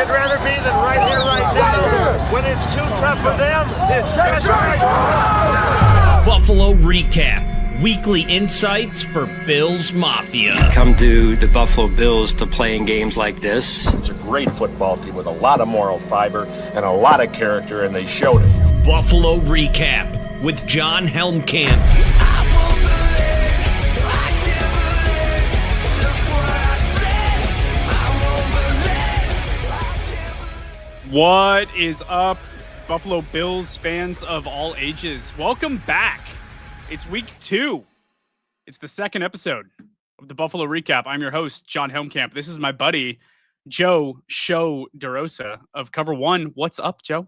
you'd rather be than right here, right now. When it's too tough for them, it's just right. Buffalo Recap. Weekly insights for Bills Mafia. Come to the Buffalo Bills to play in games like this. It's a great football team with a lot of moral fiber and a lot of character, and they showed it. Buffalo Recap with John Helmkamp. What is up, Buffalo Bills fans of all ages? Welcome back. It's week 2. It's the second episode of the Buffalo Recap. I'm your host, John Helmkamp. This is my buddy, Joe DeRosa of Cover One. What's up, Joe?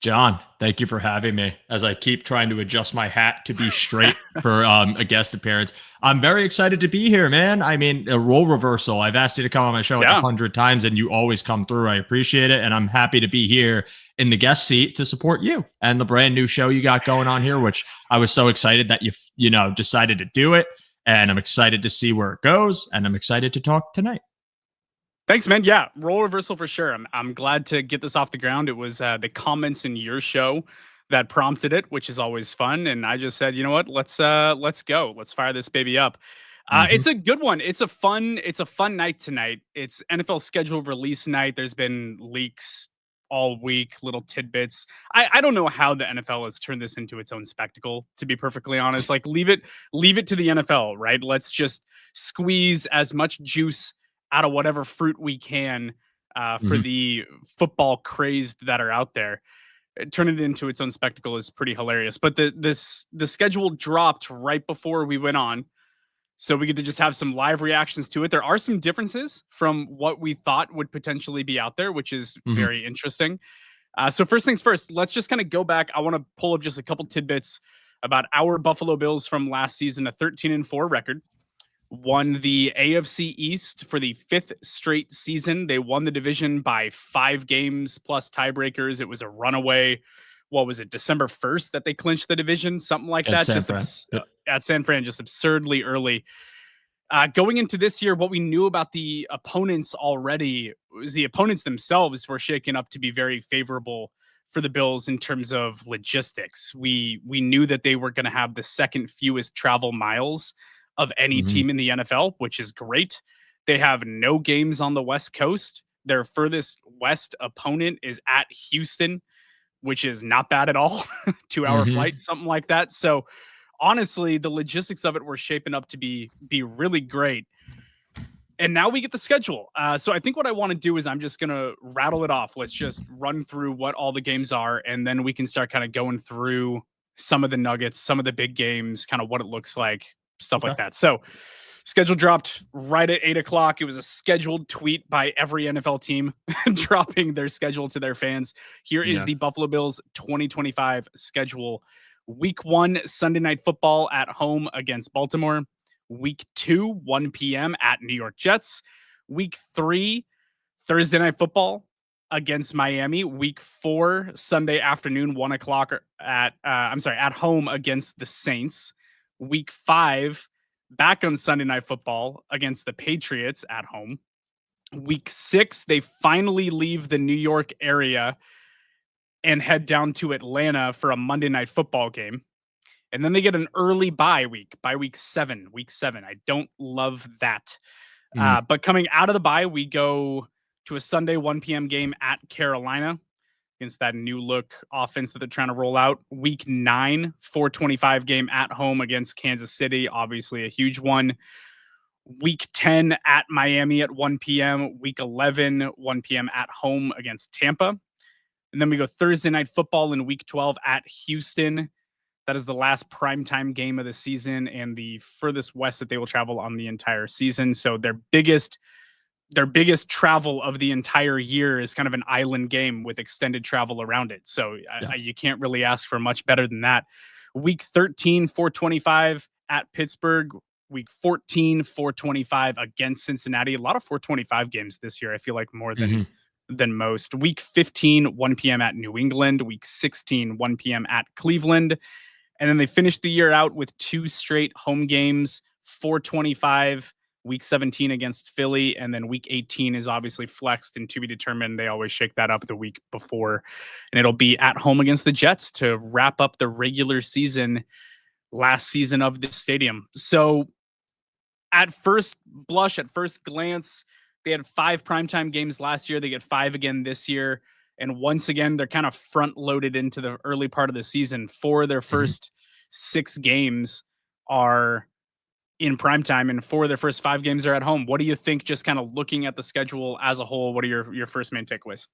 John, thank you for having me as I keep trying to adjust my hat to be straight for a guest appearance. I'm very excited to be here, man. I mean, a role reversal. I've asked you to come on my show 100 times and you always come through. I appreciate it. And I'm happy to be here in the guest seat to support you and the brand new show you got going on here, which I was so excited that you decided to do it. And I'm excited to see where it goes. And I'm excited to talk tonight. Thanks, man. Yeah, role reversal for sure. I'm glad to get this off the ground. It was the comments in your show that prompted it, which is always fun. And I just said, you know what? Let's go. Let's fire this baby up. It's a good one. It's a fun night tonight. It's NFL schedule release night. There's been leaks all week, little tidbits. I don't know how the NFL has turned this into its own spectacle, to be perfectly honest. Like leave it to the NFL, right? Let's just squeeze as much juice out of whatever fruit we can for the football crazed that are out there. Turn it into its own spectacle is pretty hilarious. But the schedule dropped right before we went on, so we get to just have some live reactions to it. There are some differences from what we thought would potentially be out there, which is very interesting. So first things first, let's just kind of go back. I want to pull up just a couple tidbits about our Buffalo Bills from last season, a 13-4 record. Won the AFC East for the 5th straight season. They won the division by 5 games plus tiebreakers. It was a runaway. What was it? December 1st that they clinched the division, something like that. At San Fran, just absurdly early. Going into this year, what we knew about the opponents already was the opponents themselves were shaken up to be very favorable for the Bills in terms of logistics. We knew that they were going to have the second fewest travel miles of any team in the NFL, which is great. They have no games on the West Coast. Their furthest west opponent is at Houston, which is not bad at all. 2-hour flight, something like that. So honestly, the logistics of it were shaping up to be really great. And now we get the schedule. So I think what I want to do is I'm just going to rattle it off. Let's just run through what all the games are, and then we can start kind of going through some of the nuggets, some of the big games, kind of what it looks like, stuff like that. So schedule dropped right at 8:00. It was a scheduled tweet by every NFL team dropping their schedule to their fans. Here is the Buffalo Bills 2025 schedule. Week 1, Sunday Night Football at home against Baltimore. Week 2, 1 p.m. at New York Jets. Week 3, Thursday Night Football against Miami. Week 4, Sunday afternoon, 1 o'clock at home against the Saints. Week 5, back on Sunday Night Football against the Patriots at home. Week 6, they finally leave the New York area and head down to Atlanta for a Monday Night Football game. And then they get an early bye week, week 7. I don't love that. But coming out of the bye, we go to a Sunday 1 p.m. game at Carolina against that new look offense that they're trying to roll out. Week 9, 4:25 game at home against Kansas City. Obviously a huge one. Week 10 at Miami at 1 p.m. Week 11, 1 p.m. at home against Tampa. And then we go Thursday Night Football in Week 12 at Houston. That is the last primetime game of the season and the furthest west that they will travel on the entire season. So their biggest travel of the entire year is kind of an island game with extended travel around it. So you can't really ask for much better than that. Week 13, 4:25 at Pittsburgh. Week 14, 4:25 against Cincinnati. A lot of 4:25 games this year. I feel like more than most. Week 15, 1 p.m. at New England. Week 16, 1 p.m. at Cleveland. And then they finished the year out with 2 straight home games, 4:25 week 17 against Philly, and then week 18 is obviously flexed and to be determined. They always shake that up the week before, and it'll be at home against the Jets to wrap up the regular season, last season of this stadium. So at first blush, at first glance, they had 5 primetime games last year. They get 5 again this year. And once again, they're kind of front loaded into the early part of the season. 4 of their first 6 games are in primetime, and 4 of their first 5 games are at home. What do you think, just kind of looking at the schedule as a whole? What are your first main takeaways?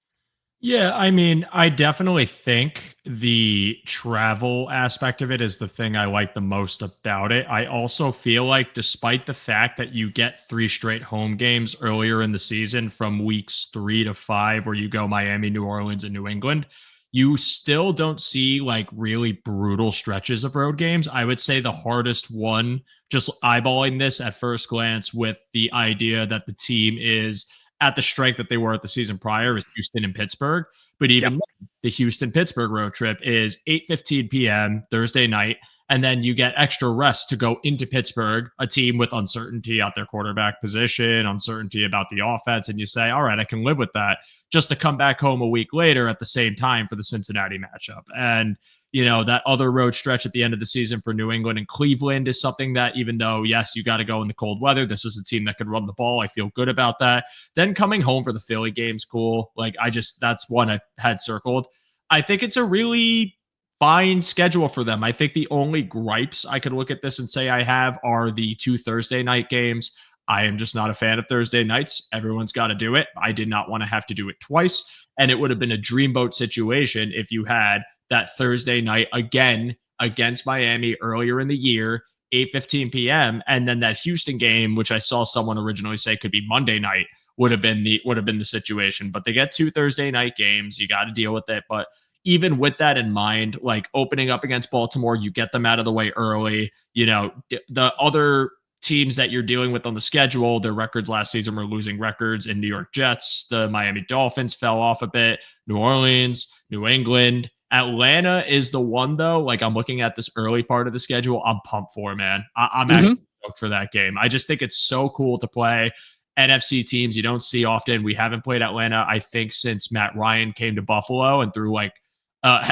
Yeah, I mean, I definitely think the travel aspect of it is the thing I like the most about it. I also feel like, despite the fact that you get 3 straight home games earlier in the season from weeks 3 to 5, where you go Miami, New Orleans, and New England, you still don't see like really brutal stretches of road games. I would say the hardest one, just eyeballing this at first glance with the idea that the team is at the strength that they were at the season prior, is Houston and Pittsburgh. But even the Houston-Pittsburgh road trip is 8:15 p.m. Thursday night, and then you get extra rest to go into Pittsburgh, a team with uncertainty at their quarterback position, uncertainty about the offense, and you say, all right, I can live with that, just to come back home a week later at the same time for the Cincinnati matchup. And that other road stretch at the end of the season for New England and Cleveland is something that, even though, yes, you got to go in the cold weather, this is a team that can run the ball. I feel good about that. Then coming home for the Philly game's cool. That's one I had circled. I think it's a really fine schedule for them. I think the only gripes I could look at this and say I have are the 2 Thursday night games. I am just not a fan of Thursday nights. Everyone's got to do it. I did not want to have to do it twice. And it would have been a dreamboat situation if you had that Thursday night again against Miami earlier in the year, 8:15 p.m. And then that Houston game, which I saw someone originally say could be Monday night, would have been the situation. But they get 2 Thursday night games. You got to deal with it. But even with that in mind, like opening up against Baltimore, you get them out of the way early. The other teams that you're dealing with on the schedule, their records last season were losing records. In New York Jets, the Miami Dolphins fell off a bit. New Orleans, New England. Atlanta is the one, though. Like, I'm looking at this early part of the schedule, I'm pumped for, man. I'm actually stoked for that game. I just think it's so cool to play NFC teams you don't see often. We haven't played Atlanta, I think, since Matt Ryan came to Buffalo and threw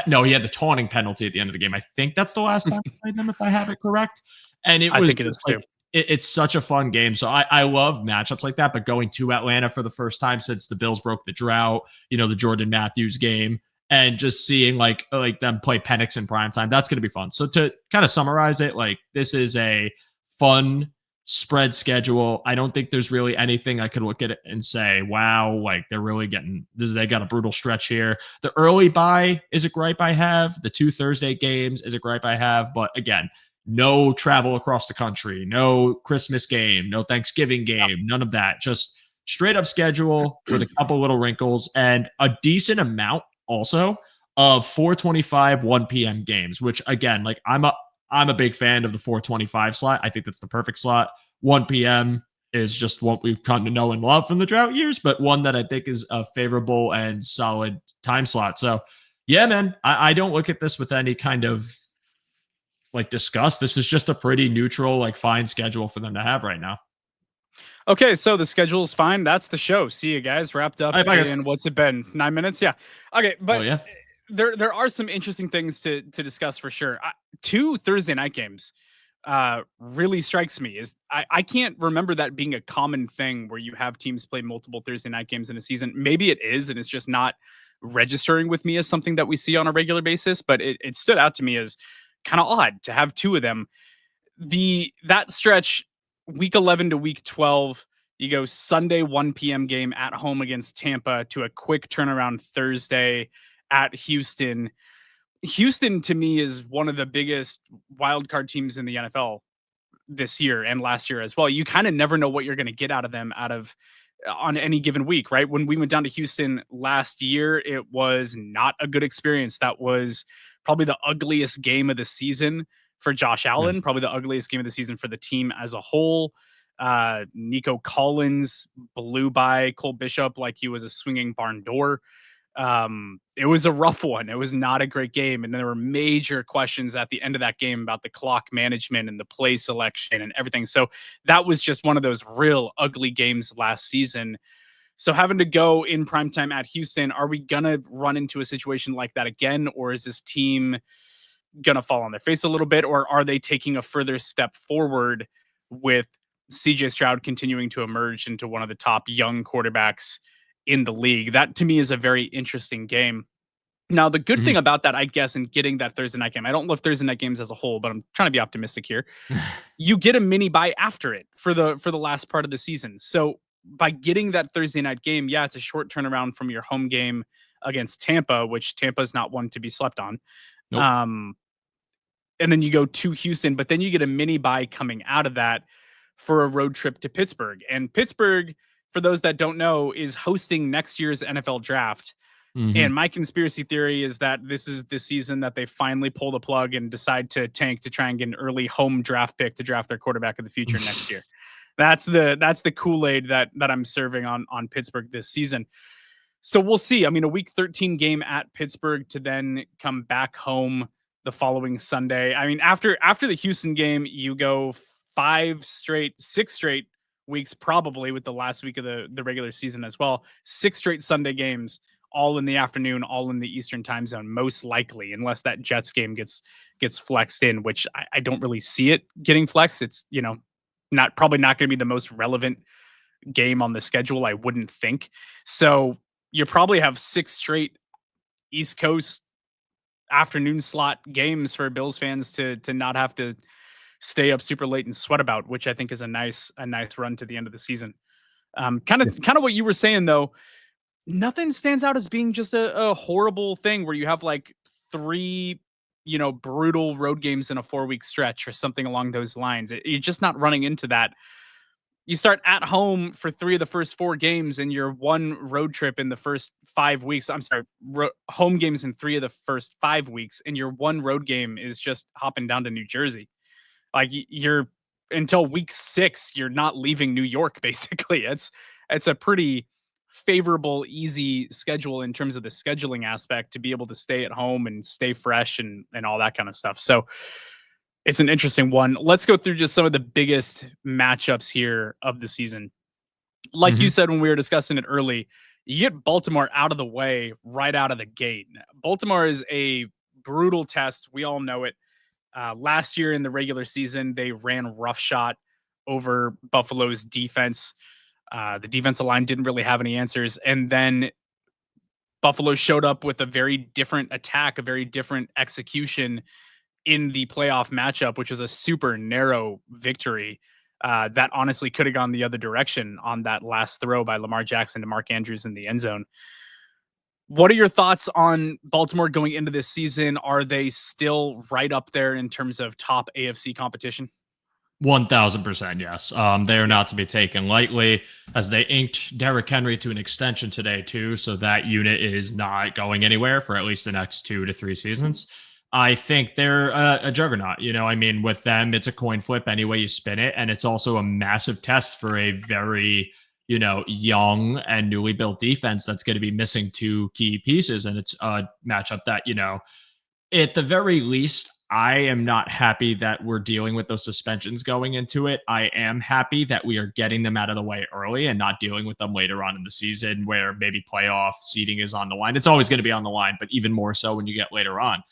no, he had the taunting penalty at the end of the game. I think that's the last time we played them, if I have it correct. And it was it's such a fun game. So I love matchups like that. But going to Atlanta for the first time since the Bills broke the drought, the Jordan Matthews game, and just seeing like them play Penix in primetime, that's going to be fun. So to kind of summarize it, like, this is a fun spread schedule. I don't think there's really anything I could look at it and say, wow, like they're really getting this. They got a brutal stretch here. The early bye is a gripe I have. The 2 Thursday games is a gripe I have. But again, no travel across the country, no Christmas game, no Thanksgiving game, none of that. Just straight up schedule with a couple little wrinkles and a decent amount also of 4:25 1 p.m. games, which again, like I'm a big fan of the 4:25 slot. I think that's the perfect slot. 1 p.m. is just what we've come to know and love from the drought years, but one that I think is a favorable and solid time slot. So yeah, man, I don't look at this with any kind of like disgust. This is just a pretty neutral, like fine schedule for them to have right now. Okay, so the schedule is fine. That's the show. See you guys. Wrapped up in what's it been? 9 minutes? Yeah. Okay, but there are some interesting things to discuss for sure. 2 Thursday night games really strikes me. I can't remember that being a common thing where you have teams play multiple Thursday night games in a season. Maybe it is, and it's just not registering with me as something that we see on a regular basis, but it stood out to me as kind of odd to have 2 of them. That stretch, week 11 to week 12, you go Sunday 1 p.m. game at home against Tampa to a quick turnaround Thursday at Houston. Houston, to me, is one of the biggest wildcard teams in the NFL this year and last year as well. You kind of never know what you're going to get out of them on any given week, right? When we went down to Houston last year, it was not a good experience. That was probably the ugliest game of the season for Josh Allen, probably the ugliest game of the season for the team as a whole. Nico Collins blew by Cole Bishop like he was a swinging barn door. It was a rough one. It was not a great game. And then there were major questions at the end of that game about the clock management and the play selection and everything. So that was just one of those real ugly games last season. So having to go in primetime at Houston, are we going to run into a situation like that again? Or is this team going to fall on their face a little bit? Or are they taking a further step forward with CJ Stroud continuing to emerge into one of the top young quarterbacks in the league? That to me is a very interesting game. Now, the good thing about that, I guess, in getting that Thursday night game, I don't love Thursday night games as a whole, but I'm trying to be optimistic here. You get a mini bye after it for the last part of the season. So by getting that Thursday night game, yeah, it's a short turnaround from your home game against Tampa, which Tampa is not one to be slept on. Nope. And then you go to Houston, but then you get a mini bye coming out of that for a road trip to Pittsburgh. And Pittsburgh, for those that don't know, is hosting next year's NFL draft. And my conspiracy theory is that this is the season that they finally pull the plug and decide to tank to try and get an early home draft pick to draft their quarterback of the future next year. That's the Kool-Aid that I'm serving on Pittsburgh this season. So we'll see. I mean, a week 13 game at Pittsburgh to then come back home the following Sunday. I mean, after the Houston game, you go 6 straight weeks, probably with the last week of the regular season as well. 6 straight Sunday games, all in the afternoon, all in the Eastern time zone, most likely, unless that Jets game gets flexed in, which I don't really see it getting flexed. It's, probably not going to be the most relevant game on the schedule, I wouldn't think. So you probably have 6 straight East Coast afternoon slot games for Bills fans to not have to stay up super late and sweat about, which I think is a nice run to the end of the season. Kind of what you were saying though. Nothing stands out as being just a horrible thing where you have like 3, brutal road games in a 4-week stretch or something along those lines. You're just not running into that. You start at home for 3 of the first 4 games and your 1 road trip in the first 5 weeks. I'm sorry, home games in 3 of the first 5 weeks, and your 1 road game is just hopping down to New Jersey. Like you're until week 6, you're not leaving New York. Basically, it's a pretty favorable, easy schedule in terms of the scheduling aspect to be able to stay at home and stay fresh and all that kind of stuff. So it's an interesting one. Let's go through just some of the biggest matchups here of the season. Like you said when we were discussing it early, you get Baltimore out of the way right out of the gate. Baltimore is a brutal test. We all know it. Last year in the regular season, they ran roughshod over Buffalo's defense. The defensive line didn't really have any answers. And then Buffalo showed up with a very different attack, a very different execution in the playoff matchup, which was a super narrow victory that honestly could have gone the other direction on that last throw by Lamar Jackson to Mark Andrews in the end zone. What are your thoughts on Baltimore going into this season? Are they still right up there in terms of top AFC competition? 1000%, yes. They are not to be taken lightly, as they inked Derrick Henry to an extension today too, so that unit is not going anywhere for at least the next 2 to 3 seasons. I think they're a juggernaut. With them, it's a coin flip any way you spin it, and it's also a massive test for a very young and newly built defense that's going to be missing 2 key pieces, and it's a matchup that at the very least, I am not happy that we're dealing with those suspensions going into it. I am happy that we are getting them out of the way early and not dealing with them later on in the season where maybe playoff seeding is on the line. It's always going to be on the line, but even more so when you get later on.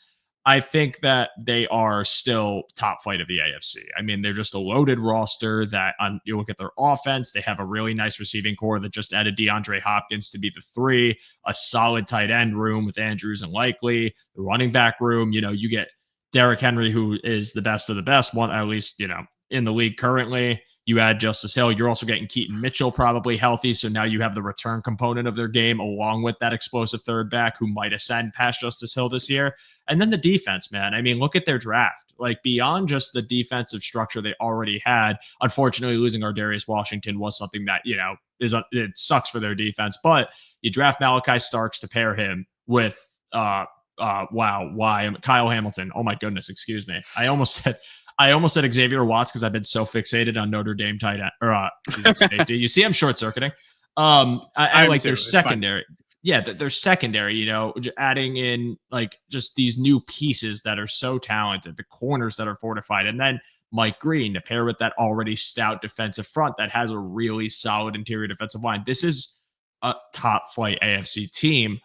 I think that they are still top flight of the AFC. They're just a loaded roster that you look at their offense. They have a really nice receiving core that just added DeAndre Hopkins to be the 3, a solid tight end room with Andrews and Likely, the running back room. You get Derrick Henry, who is the best of the best, one at least, in the league currently. You add Justice Hill. You're also getting Keaton Mitchell probably healthy. So now you have the return component of their game along with that explosive third back who might ascend past Justice Hill this year. And then the defense, man. Look at their draft. Like beyond just the defensive structure they already had, unfortunately losing Ardarius Washington was something that, it sucks for their defense. But you draft Malachi Starks to pair him with Kyle Hamilton. Oh my goodness, excuse me. I almost said Xavier Watts because I've been so fixated on Notre Dame tight end or safety. You see, I'm short circuiting. I like their secondary. yeah, they're secondary, adding in like just these new pieces that are so talented, the corners that are fortified, and then Mike Green to pair with that already stout defensive front that has a really solid interior defensive line. This is a top flight AFC team.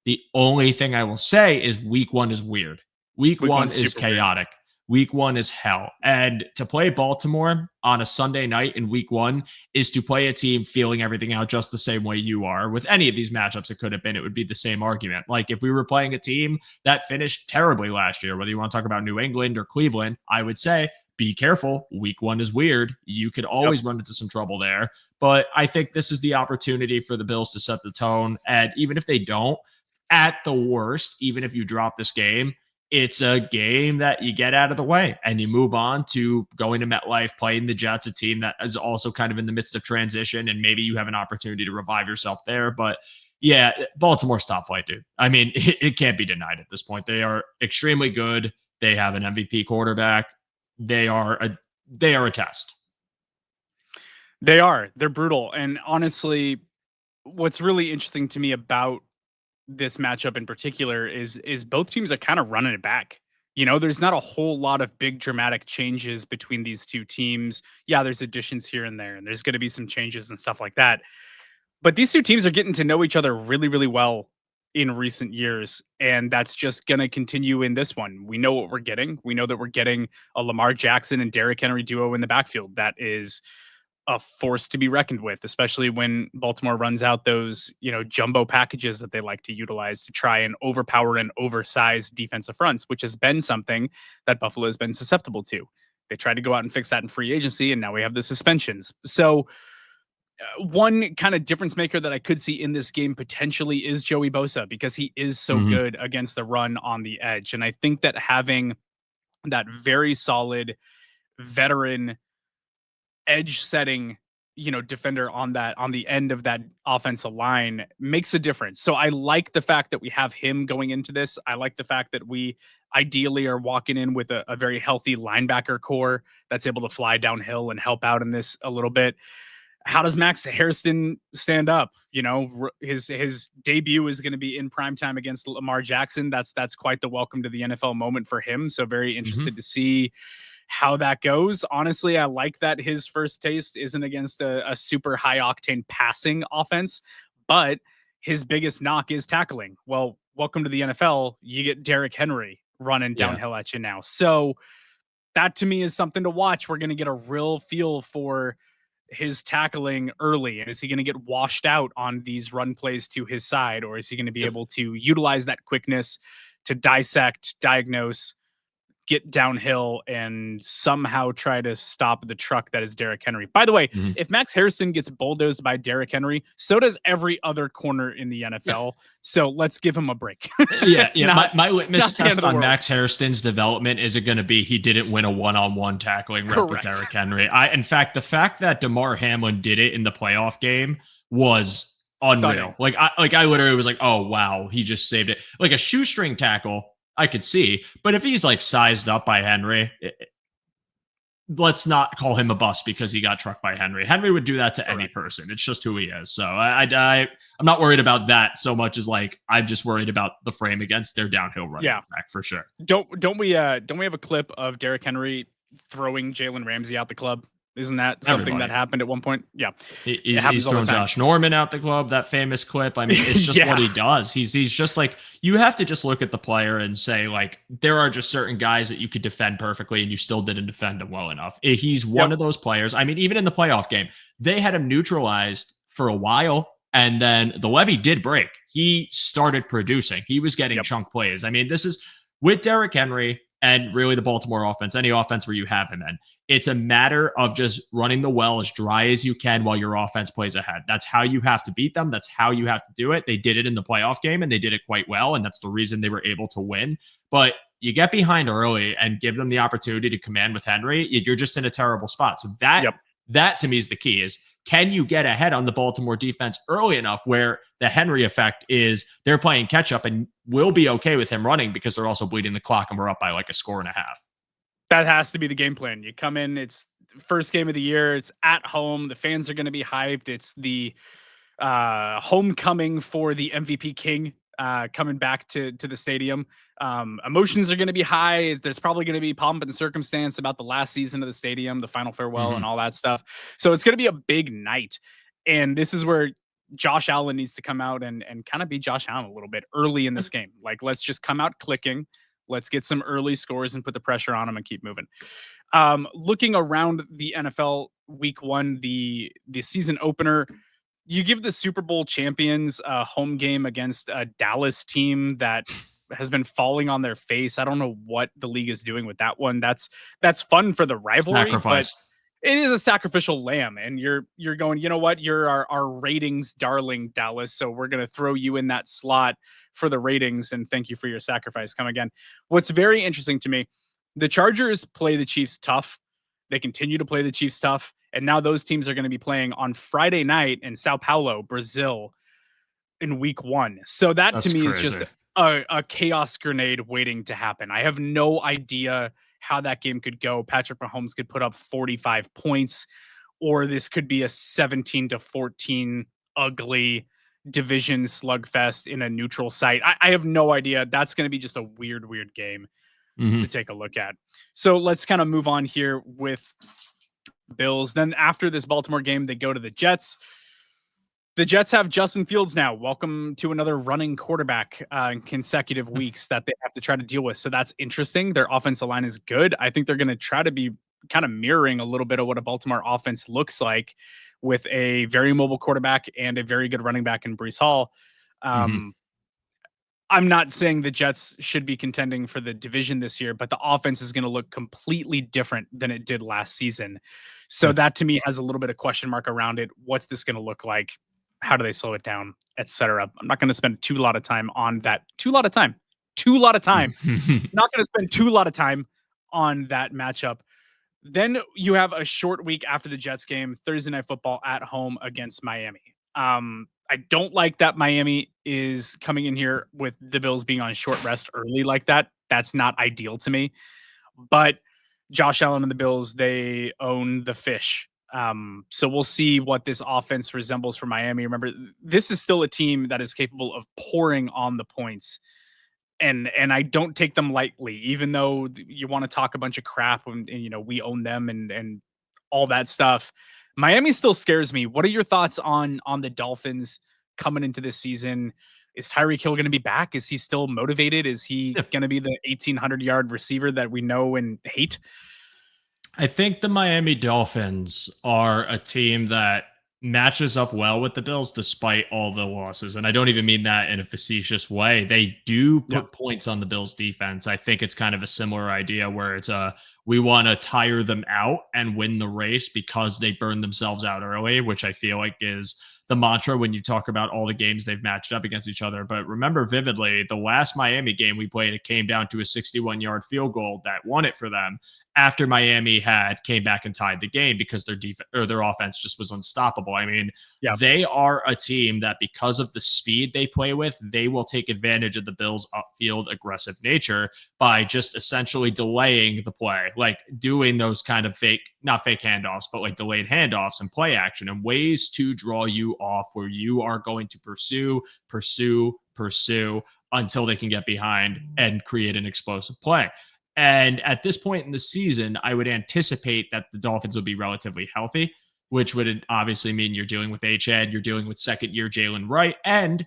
The only thing I will say is week one is weird. Week one is chaotic. Week one is hell. And to play Baltimore on a Sunday night in week one is to play a team feeling everything out just the same way you are. With any of these matchups, it could have been, it would be the same argument. Like if we were playing a team that finished terribly last year, whether you want to talk about New England or Cleveland, I would say, be careful. Week one is weird. You could always run into some trouble there. But I think this is the opportunity for the Bills to set the tone. And even if they don't, at the worst, even if you drop this game, it's a game that you get out of the way and you move on to going to MetLife, playing the Jets, a team that is also kind of in the midst of transition, and maybe you have an opportunity to revive yourself there. But yeah, Baltimore's top flight, dude. I mean, it can't be denied at this point. They are extremely good. They have an MVP quarterback. They are a test. They are. They're brutal. And honestly, what's really interesting to me about this matchup in particular is both teams are kind of running it back. There's not a whole lot of big dramatic changes between these two teams. Yeah, there's additions here and there, and there's going to be some changes and stuff like that. But these two teams are getting to know each other really, really well in recent years, and that's just going to continue in this one. We know what we're getting. We know that we're getting a Lamar Jackson and Derrick Henry duo in the backfield that is a force to be reckoned with, especially when Baltimore runs out those, jumbo packages that they like to utilize to try and overpower and oversize defensive fronts, which has been something that Buffalo has been susceptible to. They tried to go out and fix that in free agency, and now we have the suspensions. So one kind of difference maker that I could see in this game potentially is Joey Bosa, because he is so good against the run on the edge. And I think that having that very solid veteran edge setting, defender on the end of that offensive line makes a difference. So I like the fact that we have him going into this. I like the fact that we ideally are walking in with a very healthy linebacker core that's able to fly downhill and help out in this a little bit. How does Max Hairston stand up? His debut is going to be in primetime against Lamar Jackson. That's quite the welcome to the NFL moment for him. So very interested to see how that goes. Honestly, I like that his first taste isn't against a super high octane passing offense, but his biggest knock is tackling. Well, welcome to the NFL. You get Derrick Henry running downhill at you now. So that to me is something to watch. We're going to get a real feel for his tackling early. And is he going to get washed out on these run plays to his side, or is he going to be able to utilize that quickness to dissect, diagnose, get downhill, and somehow try to stop the truck that is Derrick Henry? By the way, if Max Harrison gets bulldozed by Derrick Henry, so does every other corner in the NFL. Yeah. So let's give him a break. My litmus test on Max Harrison's development isn't going to be he didn't win a one-on-one tackling rep with Derrick Henry. In fact, the fact that DeMar Hamlin did it in the playoff game was unreal. Stunning. I literally was like, oh wow, he just saved it. Like a shoestring tackle, I could see, but if he's like sized up by Henry, let's not call him a bust because he got trucked by Henry. Henry would do that to any person. It's just who he is. So I'm not worried about that so much as I'm just worried about the frame against their downhill running back for sure. Don't we have a clip of Derrick Henry throwing Jalen Ramsey out the club? Isn't that something that happened at one point? Yeah. He's thrown Josh Norman out the club, that famous clip. I mean, it's just what he does. He's just like, you have to just look at the player and say, there are just certain guys that you could defend perfectly and you still didn't defend him well enough. He's one of those players. I mean, even in the playoff game, they had him neutralized for a while, and then the levee did break. He started producing. He was getting chunk plays. I mean, this is with Derrick Henry and really the Baltimore offense, any offense where you have him in. It's a matter of just running the well as dry as you can while your offense plays ahead. That's how you have to beat them. That's how you have to do it. They did it in the playoff game, and they did it quite well, and that's the reason they were able to win. But you get behind early and give them the opportunity to command with Henry, you're just in a terrible spot. So that to me is the key, is can you get ahead on the Baltimore defense early enough where the Henry effect is they're playing catch up and will be okay with him running because they're also bleeding the clock and we're up by a score and a half. That has to be the game plan. You come in, it's first game of the year, it's at home, the fans are going to be hyped. It's the homecoming for the MVP king coming back to the stadium. Emotions are going to be high. There's probably going to be pomp and circumstance about the last season of the stadium, the final farewell, and all that stuff. So it's going to be a big night. And this is where Josh Allen needs to come out and kind of be Josh Allen a little bit early in this game. Like, let's just come out clicking. Let's get some early scores and put the pressure on them and keep moving. Looking around the NFL week one, the season opener, you give the Super Bowl champions a home game against a Dallas team that has been falling on their face. I don't know what the league is doing with that one. That's fun for the rivalry, Sacrifice. but it is a sacrificial lamb. And you're going, you know what? You're our ratings darling, Dallas. So we're going to throw you in that slot for the ratings. And thank you for your sacrifice. Come again. What's very interesting to me, the Chargers play the Chiefs tough. They continue to play the Chiefs tough. And now those teams are going to be playing on Friday night in Sao Paulo, Brazil in week one. So that's to me crazy. Is just a chaos grenade waiting to happen. I have no idea how that game could go. Patrick Mahomes could put up 45 points, or this could be a 17-14 ugly division slugfest in a neutral site. I have no idea. That's going to be just a weird game to take a look at. So let's kind of move on here with Bills. Then after this Baltimore game, they go to the Jets. The Jets have Justin Fields now. Welcome to another running quarterback in consecutive weeks that they have to try to deal with. So that's interesting. Their offensive line is good. I think they're going to try to be kind of mirroring a little bit of what a Baltimore offense looks like with a very mobile quarterback and a very good running back in Breece Hall. I'm not saying the Jets should be contending for the division this year, but the offense is going to look completely different than it did last season. So that to me has a little bit of question mark around it. What's this going to look like? How do they slow it down, etc. I'm not going to spend too lot of time on that. Not going to spend too lot of time on that matchup. Then you have a short week after the Jets game, Thursday Night Football at home against Miami. I don't like that Miami is coming in here with the Bills being on short rest early like that. That's not ideal to me. But Josh Allen and the Bills, they own the fish. So we'll see what this offense resembles for Miami. Remember, this is still a team that is capable of pouring on the points. And I don't take them lightly, even though you want to talk a bunch of crap and you know, we own them and all that stuff. Miami still scares me. What are your thoughts on the Dolphins coming into this season? Is Tyreek Hill going to be back? Is he still motivated? Is he going to be the 1,800-yard receiver that we know and hate? I think the Miami Dolphins are a team that matches up well with the Bills despite all the losses. And I don't even mean that in a facetious way. They do put points on the Bills defense. I think it's kind of a similar idea where it's we want to tire them out and win the race because they burned themselves out early, which I feel like is the mantra when you talk about all the games they've matched up against each other. But remember vividly, the last Miami game we played, it came down to a 61-yard field goal that won it for them after Miami came back and tied the game because their defense or their offense just was unstoppable. I mean, they are a team that because of the speed they play with, they will take advantage of the Bills' upfield aggressive nature by just essentially delaying the play, like doing those kind of not fake handoffs, but like delayed handoffs and play action and ways to draw you off where you are going to pursue until they can get behind and create an explosive play. And at this point in the season, I would anticipate that the Dolphins will be relatively healthy, which would obviously mean you're dealing with H-Ed, you're dealing with second-year Jalen Wright, and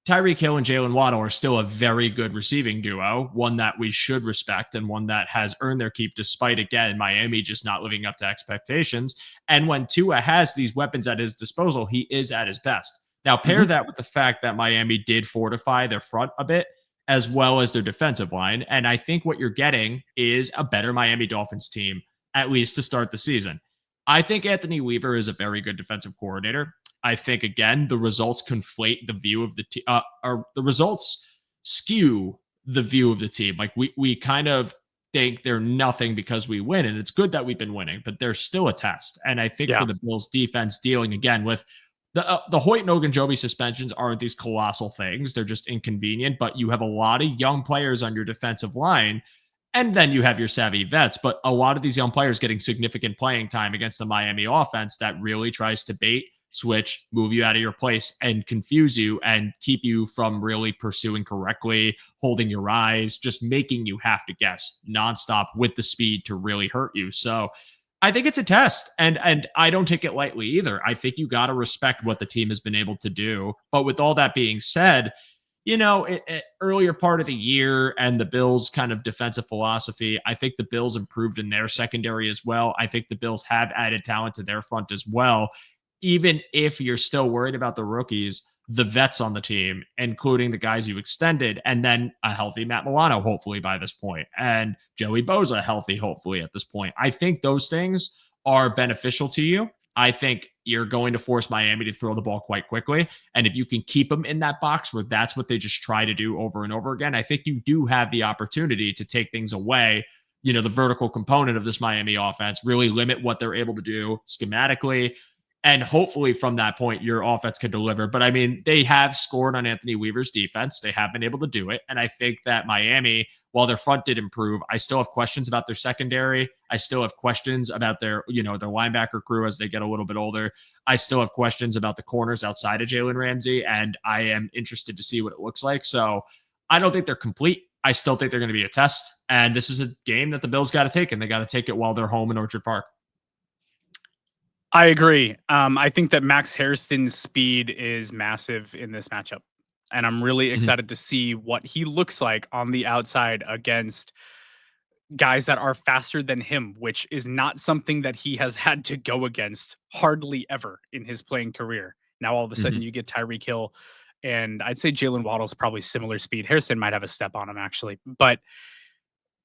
Tyreek Hill and Jalen Waddle are still a very good receiving duo, one that we should respect and one that has earned their keep despite, again, Miami just not living up to expectations. And when Tua has these weapons at his disposal, he is at his best. Now, pair that with the fact that Miami did fortify their front a bit, as well as their defensive line. And I think what you're getting is a better Miami Dolphins team, at least to start the season. I think Anthony Weaver is a very good defensive coordinator. I think, again, the results conflate the view of the team, or the results skew the view of the team. Like we kind of think they're nothing because we win, and it's good that we've been winning, but there's still a test. And I think for the Bills defense dealing again with the Hoyt and Ogunjobi suspensions aren't these colossal things. They're just inconvenient, but you have a lot of young players on your defensive line, and then you have your savvy vets, but a lot of these young players getting significant playing time against the Miami offense that really tries to bait switch, move you out of your place, and confuse you and keep you from really pursuing correctly, holding your eyes, just making you have to guess nonstop with the speed to really hurt you. So I think it's a test, and I don't take it lightly either. I think you got to respect what the team has been able to do. But with all that being said, earlier part of the year and the Bills' kind of defensive philosophy, I think the Bills improved in their secondary as well. I think the Bills have added talent to their front as well. Even if you're still worried about the rookies, the vets on the team, including the guys you extended, and then a healthy Matt Milano, hopefully by this point, and Joey Bosa healthy, hopefully at this point. I think those things are beneficial to you. I think you're going to force Miami to throw the ball quite quickly. And if you can keep them in that box where that's what they just try to do over and over again, I think you do have the opportunity to take things away. The vertical component of this Miami offense, really limit what they're able to do schematically. And hopefully from that point, your offense can deliver. But I mean, they have scored on Anthony Weaver's defense. They have been able to do it. And I think that Miami, while their front did improve, I still have questions about their secondary. I still have questions about their linebacker crew as they get a little bit older. I still have questions about the corners outside of Jalen Ramsey. And I am interested to see what it looks like. So I don't think they're complete. I still think they're going to be a test. And this is a game that the Bills got to take, and they got to take it while they're home in Orchard Park. I agree. I think that Max Hairston's speed is massive in this matchup. And I'm really excited to see what he looks like on the outside against guys that are faster than him, which is not something that he has had to go against hardly ever in his playing career. Now, all of a sudden, you get Tyreek Hill, and I'd say Jalen Waddle's probably similar speed. Hairston might have a step on him, actually. But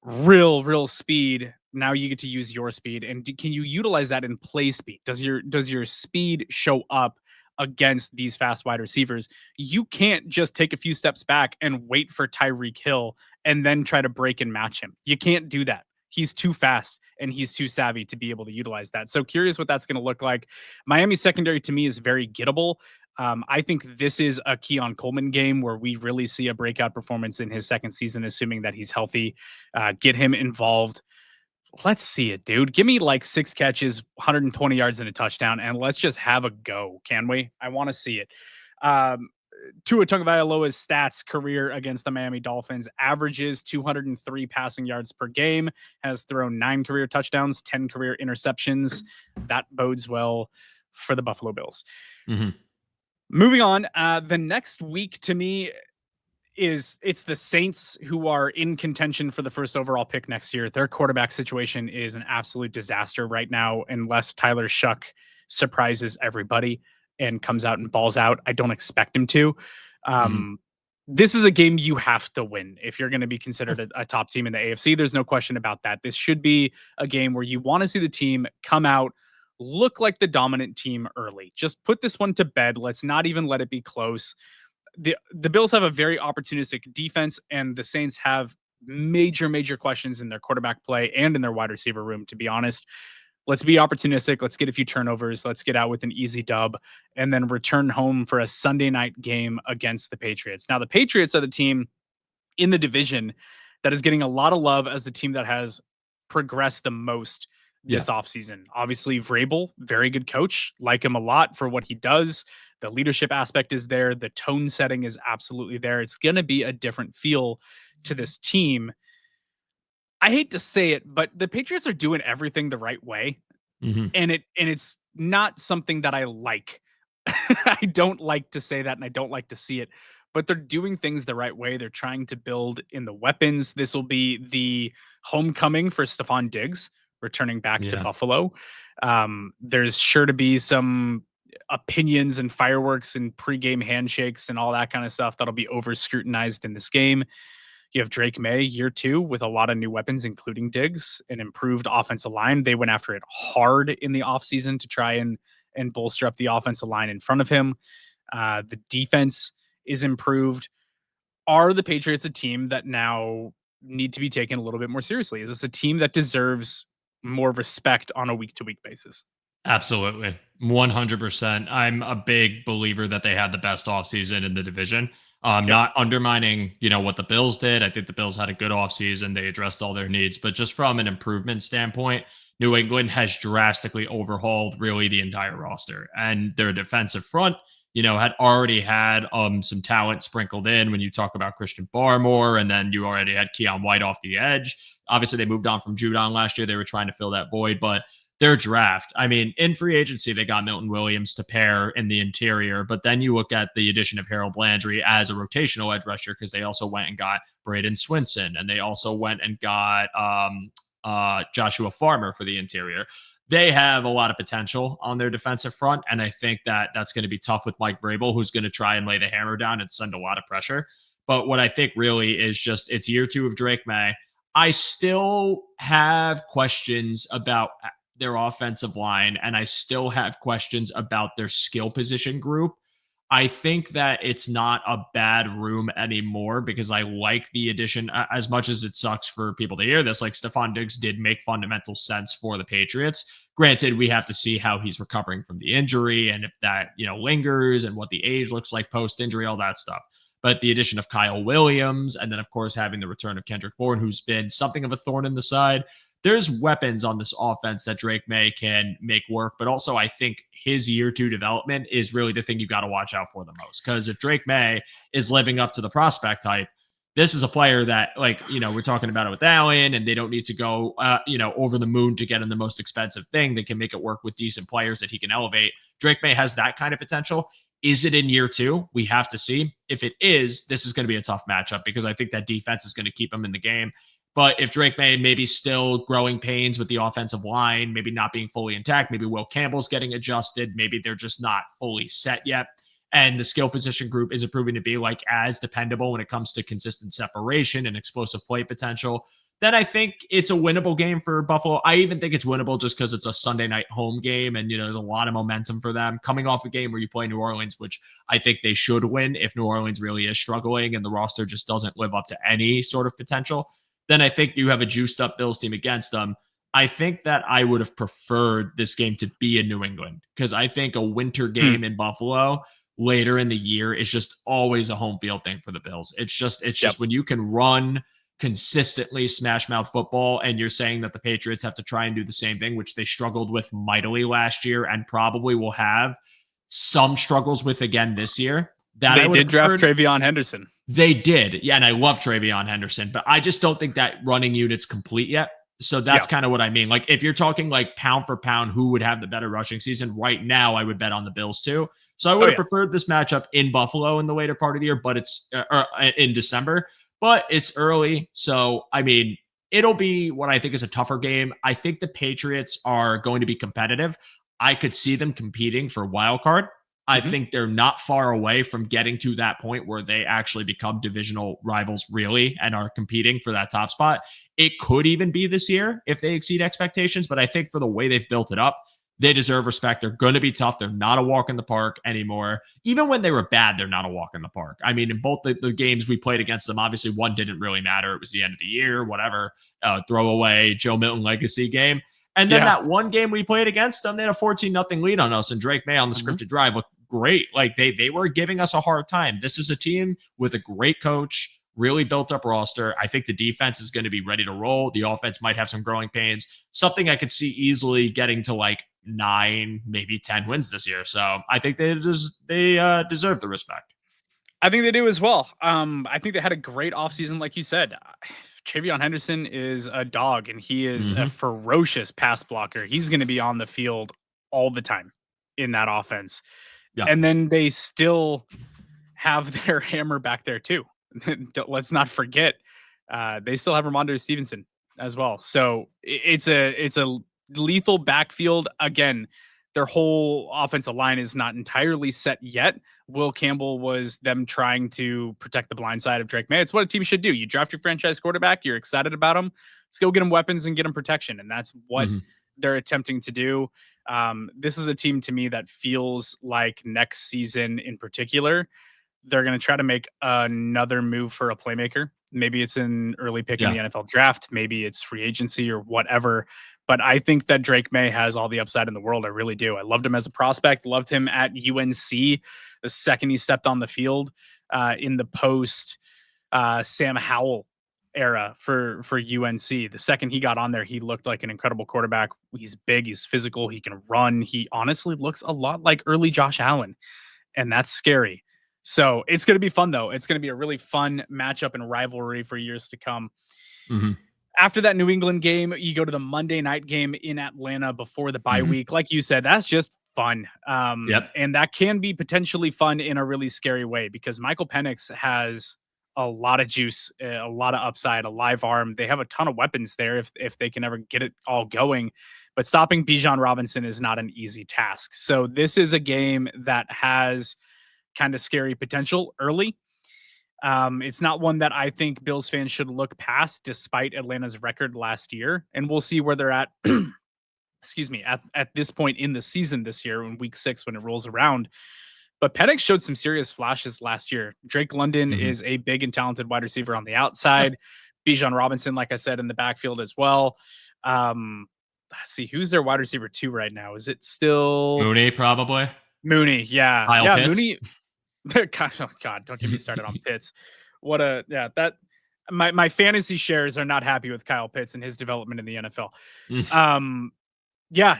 real speed. Now you get to use your speed, and can you utilize that in play speed? Does your speed show up against these fast wide receivers? You can't just take a few steps back and wait for Tyreek Hill and then try to break and match him. You can't do that. He's too fast and he's too savvy to be able to utilize that. So curious what that's going to look like. Miami's secondary to me is very gettable. I think this is a Keon Coleman game where we really see a breakout performance in his second season, assuming that he's healthy. Get him involved. Let's see it, dude. Give me like 6 catches, 120 yards and a touchdown, and let's just have a go, can we? I want to see it. Tua Tagovailoa's stats career against the Miami Dolphins averages 203 passing yards per game, has thrown 9 career touchdowns, 10 career interceptions. That bodes well for the Buffalo Bills. Moving on, the next week to me it's the Saints who are in contention for the first overall pick next year. Their quarterback situation is an absolute disaster right now, unless Tyler Shuck surprises everybody and comes out and balls out. I don't expect him to. This is a game you have to win if you're going to be considered a top team in the AFC. There's no question about that. This should be a game where you want to see the team come out, look like the dominant team early. Just put this one to bed. Let's not even let it be close. The Bills have a very opportunistic defense, and the Saints have major questions in their quarterback play and in their wide receiver room, to be honest. Let's be opportunistic. Let's get a few turnovers. Let's get out with an easy dub and then return home for a Sunday night game against the Patriots. Now, the Patriots are the team in the division that is getting a lot of love as the team that has progressed the most this offseason. Obviously, Vrabel, very good coach. Like him a lot for what he does. The leadership aspect is there. The tone setting is absolutely there. It's going to be a different feel to this team. I hate to say it, but the Patriots are doing everything the right way. And it's not something that I like. I don't like to say that, and I don't like to see it, but they're doing things the right way. They're trying to build in the weapons. This will be the homecoming for Stephon Diggs, returning back to Buffalo. There's sure to be some opinions and fireworks and pregame handshakes and all that kind of stuff that'll be over scrutinized in this game. You have Drake May year 2 with a lot of new weapons, including Diggs, an improved offensive line. They went after it hard in the offseason to try and bolster up the offensive line in front of him. The defense is improved. Are the Patriots a team that now need to be taken a little bit more seriously? Is this a team that deserves more respect on a week-to-week basis? Absolutely. 100%. I'm a big believer that they had the best offseason in the division. Not undermining, what the Bills did. I think the Bills had a good offseason. They addressed all their needs, but just from an improvement standpoint, New England has drastically overhauled really the entire roster, and their defensive front, had already had some talent sprinkled in when you talk about Christian Barmore, and then you already had Keon White off the edge. Obviously, they moved on from Judon last year. They were trying to fill that void, but their draft, I mean, in free agency, they got Milton Williams to pair in the interior, but then you look at the addition of Harold Landry as a rotational edge rusher because they also went and got Braden Swinson, and they also went and got Joshua Farmer for the interior. They have a lot of potential on their defensive front, and I think that that's going to be tough with Mike Vrabel, who's going to try and lay the hammer down and send a lot of pressure. But what I think really is just it's year 2 of Drake May. I still have questions about their offensive line, and I still have questions about their skill position group. I think that it's not a bad room anymore because I like the addition as much as it sucks for people to hear this. Like Stephon Diggs did make fundamental sense for the Patriots. Granted, we have to see how he's recovering from the injury and if that, lingers and what the age looks like post-injury, all that stuff. But the addition of Kyle Williams and then, of course, having the return of Kendrick Bourne, who's been something of a thorn in the side. There's weapons on this offense that Drake May can make work, but also I think his year 2 development is really the thing you got to watch out for the most. Because if Drake May is living up to the prospect type, this is a player that, we're talking about it with Allen, and they don't need to go, over the moon to get in the most expensive thing. They can make it work with decent players that he can elevate. Drake May has that kind of potential. Is it in year 2? We have to see. If it is, this is going to be a tough matchup because I think that defense is going to keep him in the game. But if Drake May maybe still growing pains with the offensive line, maybe not being fully intact, maybe Will Campbell's getting adjusted, maybe they're just not fully set yet, and the skill position group isn't proving to be as dependable when it comes to consistent separation and explosive play potential, then I think it's a winnable game for Buffalo. I even think it's winnable just because it's a Sunday night home game and, there's a lot of momentum for them coming off a game where you play New Orleans, which I think they should win if New Orleans really is struggling and the roster just doesn't live up to any sort of potential. Then I think you have a juiced up Bills team against them. I think that I would have preferred this game to be in New England because I think a winter game in Buffalo later in the year is just always a home field thing for the Bills. It's just when you can run consistently smash mouth football and you're saying that the Patriots have to try and do the same thing, which they struggled with mightily last year and probably will have some struggles with again this year. That they did draft Travion Henderson. They did. Yeah, and I love Travion Henderson, but I just don't think that running unit's complete yet. So that's kind of what I mean. If you're talking pound for pound, who would have the better rushing season right now, I would bet on the Bills too. So I would have preferred this matchup in Buffalo in the later part of the year, but it's in December, but it's early. So, I mean, it'll be what I think is a tougher game. I think the Patriots are going to be competitive. I could see them competing for wild card. I think they're not far away from getting to that point where they actually become divisional rivals really and are competing for that top spot. It could even be this year if they exceed expectations, but I think for the way they've built it up, they deserve respect. They're going to be tough. They're not a walk in the park anymore. Even when they were bad, they're not a walk in the park. I mean, in both the games we played against them, obviously one didn't really matter. It was the end of the year, whatever, throwaway Joe Milton legacy game. And then that one game we played against them, they had a 14-0 lead on us, and Drake May on the scripted drive looked great. They were giving us a hard time. This is a team with a great coach, really built up roster. I think the defense is going to be ready to roll. The offense might have some growing pains. Something I could see easily getting to 9, maybe 10 wins this year. So I think they deserve the respect. I think they do as well. I think they had a great offseason, like you said. Travion Henderson is a dog, and he is a ferocious pass blocker. He's going to be on the field all the time in that offense. Yeah. And then they still have their hammer back there too. Let's not forget, they still have Ramondre Stevenson as well. So it's a lethal backfield. Again, their whole offensive line is not entirely set yet. Will Campbell was them trying to protect the blind side of Drake May. It's what a team should do. You draft your franchise quarterback. You're excited about him. Let's go get him weapons and get him protection. And that's what they're attempting to do. This is a team to me that feels like next season in particular, they're going to try to make another move for a playmaker. Maybe it's an early pick in the NFL draft. Maybe it's free agency or whatever. But I think that Drake May has all the upside in the world. I really do. I loved him as a prospect. Loved him at UNC the second he stepped on the field in the post Sam Howell era for UNC. The second he got on there, he looked like an incredible quarterback. He's big, he's physical, he can run. He honestly looks a lot like early Josh Allen, and that's scary. So it's going to be fun, though. It's going to be a really fun matchup and rivalry for years to come. Mm-hmm. After that New England game, you go to the Monday night game in Atlanta before the bye week. Like you said, that's just fun. And that can be potentially fun in a really scary way because Michael Penix has a lot of juice, a lot of upside, a live arm. They have a ton of weapons there if they can ever get it all going. But stopping Bijan Robinson is not an easy task. So this is a game that has kind of scary potential early. It's not one that I think Bills fans should look past despite Atlanta's record last year. And we'll see where they're at, excuse me, at this point in the season this year in week 6 when it rolls around. But Penix showed some serious flashes last year. Drake London is a big and talented wide receiver on the outside. Bijan Robinson, like I said, in the backfield as well. Let's see, who's their wide receiver 2 right now? Is it still Mooney? Probably Mooney. Yeah, Kyle Pitts? Mooney. Oh God, don't get me started on Pitts. That my fantasy shares are not happy with Kyle Pitts and his development in the NFL.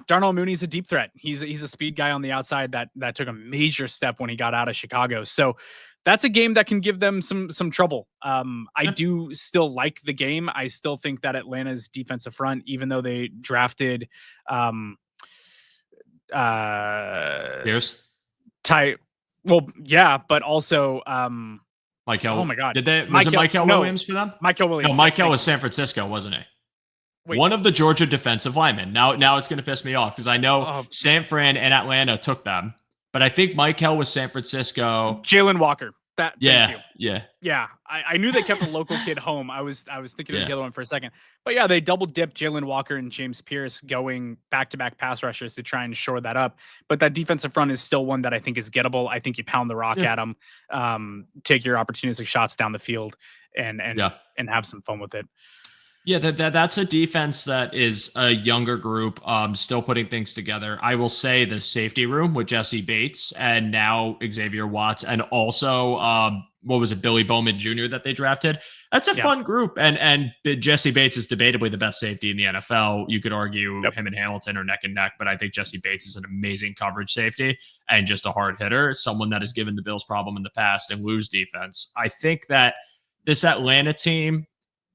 Darnell Mooney's a deep threat. He's a speed guy on the outside that took a major step when he got out of Chicago. So that's a game that can give them some trouble. I do still like the game. I still think that Atlanta's defensive front, even though they drafted Pierce. Well, yeah, but also Michael. Oh my God. Was it Michael Williams for them? Michael Williams. No, Michael was San Francisco, wasn't he? Wait. One of the Georgia defensive linemen. Now it's going to piss me off because I know San Fran and Atlanta took them, but I think Michael was San Francisco. Jalen Walker. Yeah. I knew they kept a local kid home. I was thinking it was the other one for a second, but yeah, they double dipped Jalen Walker and James Pierce going back-to-back pass rushers to try and shore that up. But that defensive front is still one that I think is gettable. I think you pound the rock at them, take your opportunistic shots down the field, and have some fun with it. Yeah, that's a defense that is a younger group, still putting things together. I will say the safety room with Jesse Bates and now Xavier Watts, and also what was it, Billy Bowman Jr. that they drafted. That's a fun group, and Jesse Bates is debatably the best safety in the NFL. You could argue him and Hamilton are neck and neck, but I think Jesse Bates is an amazing coverage safety and just a hard hitter, someone that has given the Bills problem in the past and lose defense. I think that this Atlanta team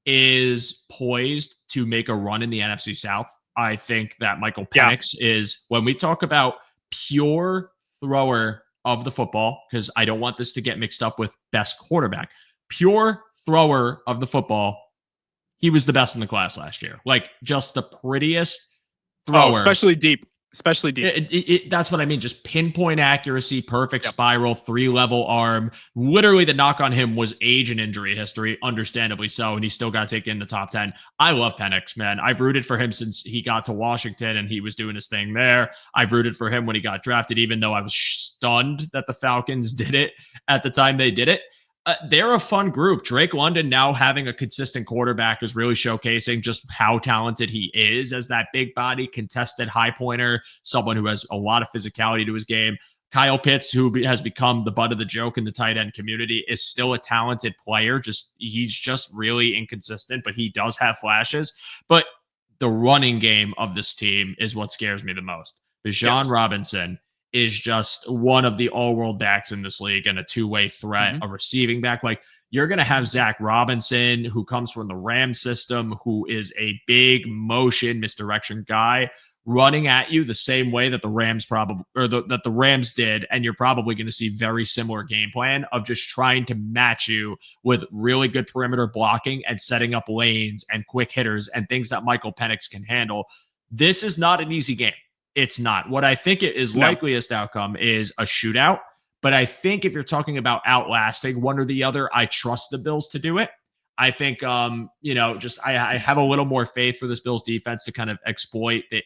is poised to make a run in the NFC South. I think that Michael Penix is, when we talk about pure thrower of the football, because I don't want this to get mixed up with best quarterback, pure thrower of the football, he was the best in the class last year. Like, just the prettiest thrower. Especially deep. That's what I mean. Just pinpoint accuracy, perfect spiral, 3-level arm. Literally, the knock on him was age and injury history, understandably so, and he still got taken in the top 10. I love Penix, man. I've rooted for him since he got to Washington and he was doing his thing there. I've rooted for him when he got drafted, even though I was stunned that the Falcons did it at the time they did it. They're a fun group. Drake London now having a consistent quarterback is really showcasing just how talented he is as that big body, contested high pointer, someone who has a lot of physicality to his game. Kyle Pitts, who has become the butt of the joke in the tight end community, is still a talented player. He's just really inconsistent, but he does have flashes. But the running game of this team is what scares me the most. Bijan Robinson is just one of the all-world backs in this league and a two-way threat, a receiving back. Like, you're going to have Zach Robinson, who comes from the Rams system, who is a big motion misdirection guy, running at you the same way that the Rams that the Rams did. And you're probably going to see very similar game plan of just trying to match you with really good perimeter blocking and setting up lanes and quick hitters and things that Michael Penix can handle. This is not an easy game. It's not. What I think it is likeliest outcome is a shootout. But I think if you're talking about outlasting one or the other, I trust the Bills to do it. I think, I have a little more faith for this Bills defense to kind of exploit the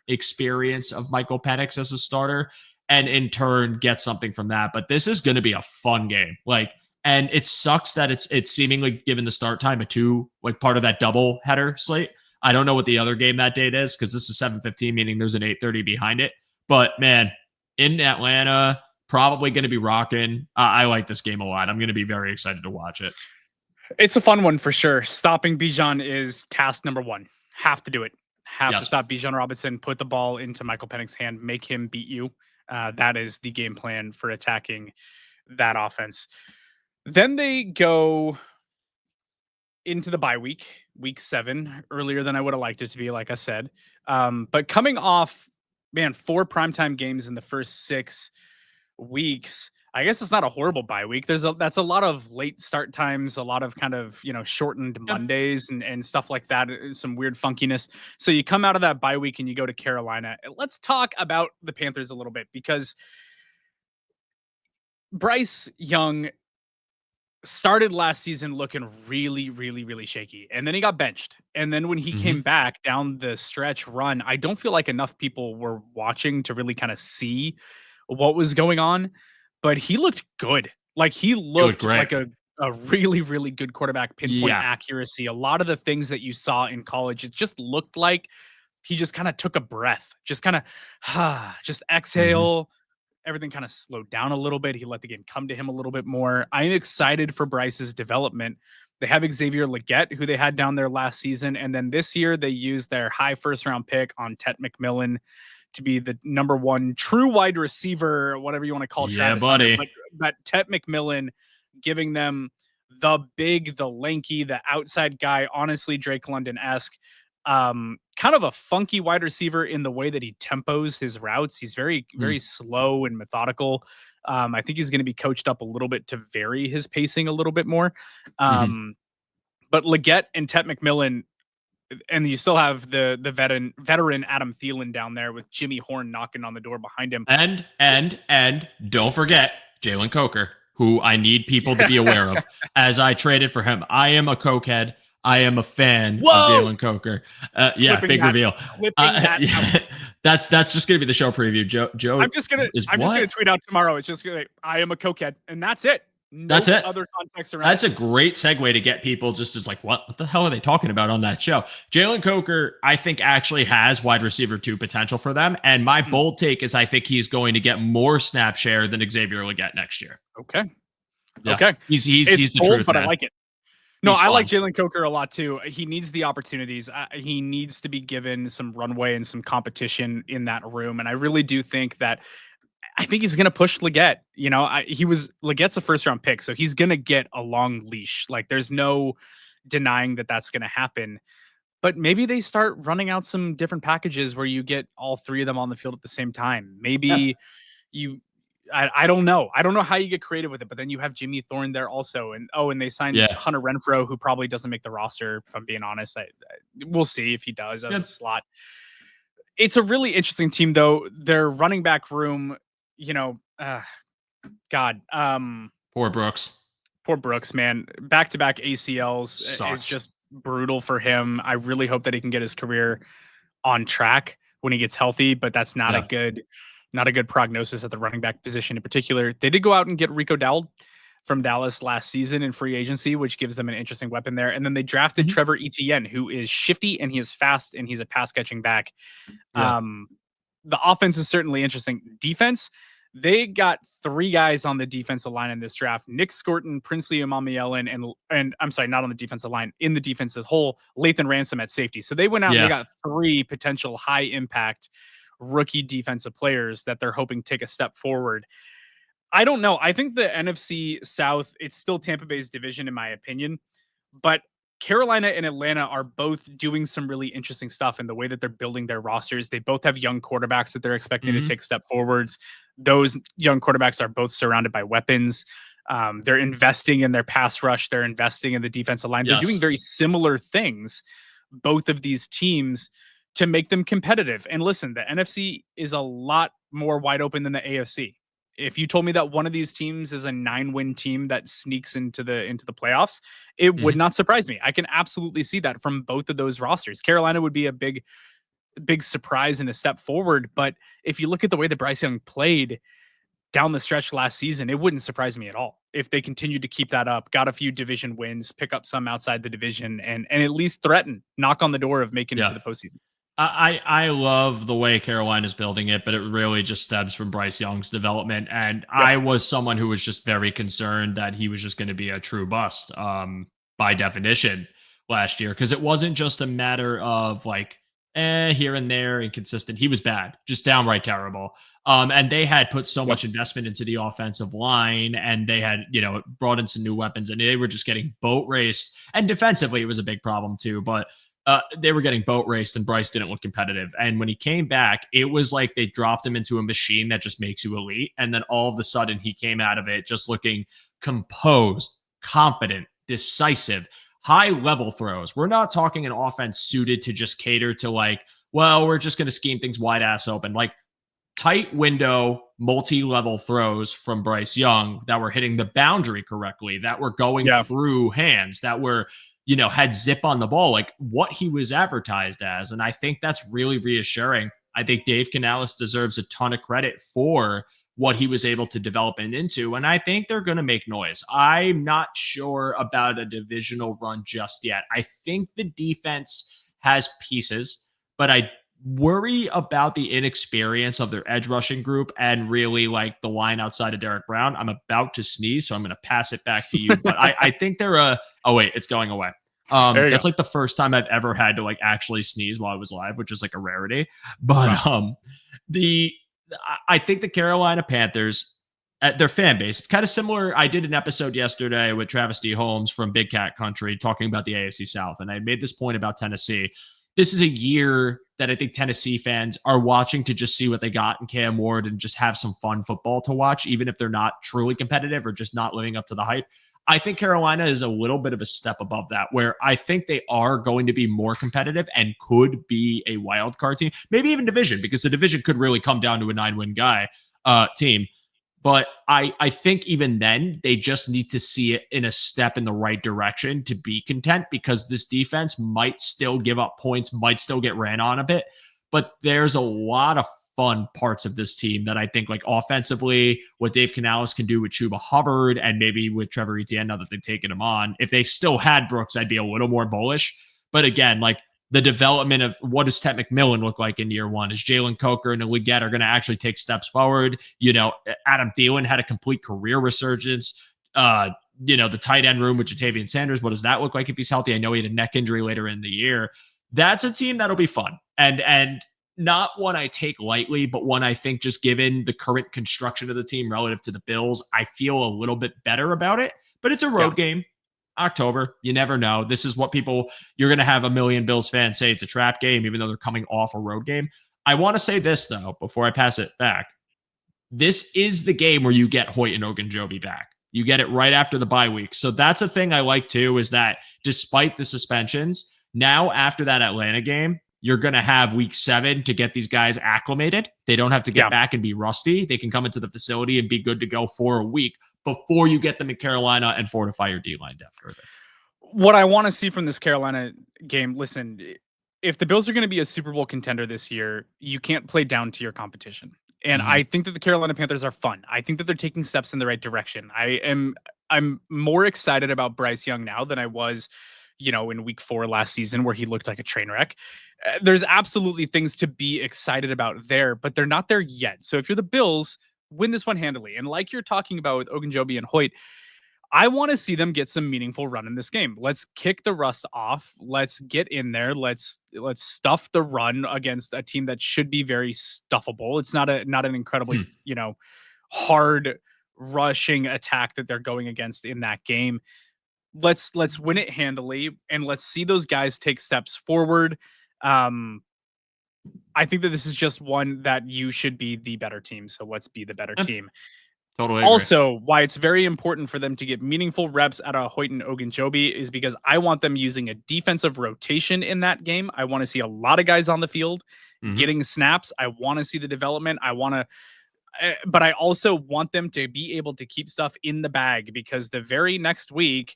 inexperience of Michael Penix as a starter and in turn get something from that. But this is going to be a fun game. And it sucks that it's seemingly given the start time part of that double header slate. I don't know what the other game that date is because this is 7:15, meaning there's an 8:30 behind it. But man, in Atlanta, probably going to be rocking. I like this game a lot. I'm going to be very excited to watch it. It's a fun one for sure. Stopping Bijan is task number one. Have to do it. Have to stop Bijan Robinson, put the ball into Michael Penix's hand, make him beat you. That is the game plan for attacking that offense. Then they go into the bye week, week 7, earlier than I would have liked it to be, like I said. But coming off, man, 4 primetime games in the first 6 weeks. I guess it's not a horrible bye week. That's a lot of late start times, a lot of kind of, shortened Mondays and stuff like that. Some weird funkiness. So you come out of that bye week and you go to Carolina. Let's talk about the Panthers a little bit, because Bryce Young started last season looking really, really, really shaky. And then he got benched. And then when he came back down the stretch run, I don't feel like enough people were watching to really kind of see what was going on. But he looked good. Like, he looked like a really, really good quarterback, pinpoint accuracy. A lot of the things that you saw in college, it just looked like he just kind of took a breath, just kind of just exhale. Everything kind of slowed down a little bit. He let the game come to him a little bit more. I'm excited for Bryce's development. They have Xavier Legette, who they had down there last season. And then this year they used their high first-round pick on Tet McMillan to be the number 1 true wide receiver, whatever you want to call Travis. Yeah, buddy. But Tet McMillan giving them the big, the lanky, the outside guy, honestly, Drake London-esque. Kind of a funky wide receiver in the way that he tempos his routes. He's very, very slow and methodical. I think he's going to be coached up a little bit to vary his pacing a little bit more. But Legette and Tet McMillan, and you still have the veteran Adam Thielen down there with Jimmy Horn knocking on the door behind him. And don't forget Jalen Coker, who I need people to be aware of, as I traded for him. I am a cokehead. I am a fan of Jalen Coker. Big reveal. That's just gonna be the show preview. Joe, I'm just gonna tweet out tomorrow. It's just gonna I am a cokehead, and that's it. That's it. Other context around. That's a great segue to get people just as like, what the hell are they talking about on that show? Jalen Coker, I think, actually has wide receiver 2 potential for them. And my bold take is I think he's going to get more snap share than Xavier Legette next year. Okay. Yeah. Okay. He's the bold, truth, but man. I like it. No, I like Jalen Coker a lot too. He needs the opportunities. He needs to be given some runway and some competition in that room. And I really do think that I think he's going to push Legette. Legette's a first-round pick, so he's going to get a long leash. Like, there's no denying that that's going to happen. But maybe they start running out some different packages where you get all 3 of them on the field at the same time. Maybe I don't know. I don't know how you get creative with it, but then you have Jimmy Thorne there also. And they signed Hunter Renfrow, who probably doesn't make the roster, if I'm being honest. We'll see if he does as a slot. It's a really interesting team, though. Their running back room, Poor Brooks. Poor Brooks, man. Back-to-back ACLs is just brutal for him. I really hope that he can get his career on track when he gets healthy, but that's not a good prognosis at the running back position in particular. They did go out and get Rico Dowd from Dallas last season in free agency, which gives them an interesting weapon there. And then they drafted Trevor Etienne, who is shifty and he is fast and he's a pass catching back. The offense is certainly interesting. Defense, they got 3 guys on the defensive line in this draft: Nick Scorton, Princely Umamielen, and I'm sorry, not on the defensive line, in the defense as whole, Lathan Ransom at safety. So they went out and they got 3 potential high impact rookie defensive players that they're hoping take a step forward. I don't know. I think the NFC South, it's still Tampa Bay's division in my opinion, but Carolina and Atlanta are both doing some really interesting stuff in the way that they're building their rosters. They both have young quarterbacks that they're expecting to take step forwards. Those young quarterbacks are both surrounded by weapons. They're investing in their pass rush. They're investing in the defensive line. They're doing very similar things, both of these teams, to make them competitive. And listen, the NFC is a lot more wide open than the AFC. If you told me that one of these teams is a 9-win team that sneaks into the playoffs, it would not surprise me. I can absolutely see that from both of those rosters. Carolina would be a big surprise and a step forward. But if you look at the way that Bryce Young played down the stretch last season, it wouldn't surprise me at all if they continued to keep that up, got a few division wins, pick up some outside the division, and at least knock on the door of making it to the postseason. I love the way Carolina's building it, but it really just stems from Bryce Young's development. And I was someone who was just very concerned that he was just going to be a true bust. by definition last year, because it wasn't just a matter of like here and there inconsistent. He was bad, just downright terrible. And they had put so much investment into the offensive line, and they had, brought in some new weapons, and they were just getting boat raced. And defensively, it was a big problem too. But they were getting boat raced, and Bryce didn't look competitive. And when he came back, it was like they dropped him into a machine that just makes you elite. And then all of a sudden, he came out of it just looking composed, confident, decisive, high level throws. We're not talking an offense suited to just cater to like, well, we're just going to scheme things wide ass open. Like tight window, multi-level throws from Bryce Young that were hitting the boundary correctly, that were going through hands, that were, had zip on the ball, like what he was advertised as. And I think that's really reassuring. I think Dave Canales deserves a ton of credit for what he was able to develop into. And I think they're going to make noise. I'm not sure about a divisional run just yet. I think the defense has pieces, but I worry about the inexperience of their edge rushing group and really like the line outside of Derek Brown. I'm about to sneeze, so I'm going to pass it back to you. But I think they're oh wait, it's going away. That's like the first time I've ever had to like actually sneeze while I was live, which is like a rarity. But I think the Carolina Panthers, their fan base, it's kind of similar. I did an episode yesterday with Travis D. Holmes from Big Cat Country talking about the AFC South. And I made this point about Tennessee. This is a year that I think Tennessee fans are watching to just see what they got in Cam Ward and just have some fun football to watch, even if they're not truly competitive or just not living up to the hype. I think Carolina is a little bit of a step above that, where I think they are going to be more competitive and could be a wild card team, maybe even division, because the division could really come down to a 9-win team. But I think even then, they just need to see it in a step in the right direction to be content, because this defense might still give up points, might still get ran on a bit. But there's a lot of fun parts of this team that I think, like offensively, what Dave Canales can do with Chuba Hubbard and maybe with Trevor Etienne, now that they've taken him on. If they still had Brooks, I'd be a little more bullish. But again, like the development of what does Ted McMillan look like in year one? Is Jalen Coker and Leggett are going to actually take steps forward? Adam Thielen had a complete career resurgence. The tight end room with Jatavian Sanders, what does that look like if he's healthy? I know he had a neck injury later in the year. That's a team that'll be fun. And not one I take lightly, but one I think, just given the current construction of the team relative to the Bills, I feel a little bit better about it. But it's a road game. October, you never know. This is what you're going to have a million Bills fans say it's a trap game, even though they're coming off a road game. I want to say this, though, before I pass it back. This is the game where you get Hoyt and Ogunjobi back. You get it right after the bye week. So that's a thing I like, too, is that despite the suspensions, now after that Atlanta game, you're going to have week 7 to get these guys acclimated. They don't have to get back and be rusty. They can come into the facility and be good to go for a week before you get them in Carolina and fortify your D-line depth further. What I want to see from this Carolina game, listen, if the Bills are going to be a Super Bowl contender this year, you can't play down to your competition. And I think that the Carolina Panthers are fun. I think that they're taking steps in the right direction. I'm more excited about Bryce Young now than I was, in week 4 last season, where he looked like a train wreck. There's absolutely things to be excited about there, but they're not there yet. So if you're the Bills, win this one handily. And like you're talking about with Ogunjobi and Hoyt, I want to see them get some meaningful run in this game. Let's kick the rust off. Let's get in there. Let's stuff the run against a team that should be very stuffable. It's not an incredibly, hard rushing attack that they're going against in that game. Let's win it handily, and let's see those guys take steps forward. I think that this is just one that you should be the better team. So let's be the better team. Totally agree. Also, why it's very important for them to get meaningful reps out of Hoyt and Ogunjobi is because I want them using a defensive rotation in that game. I want to see a lot of guys on the field getting snaps. I want to see the development. But I also want them to be able to keep stuff in the bag, because the very next week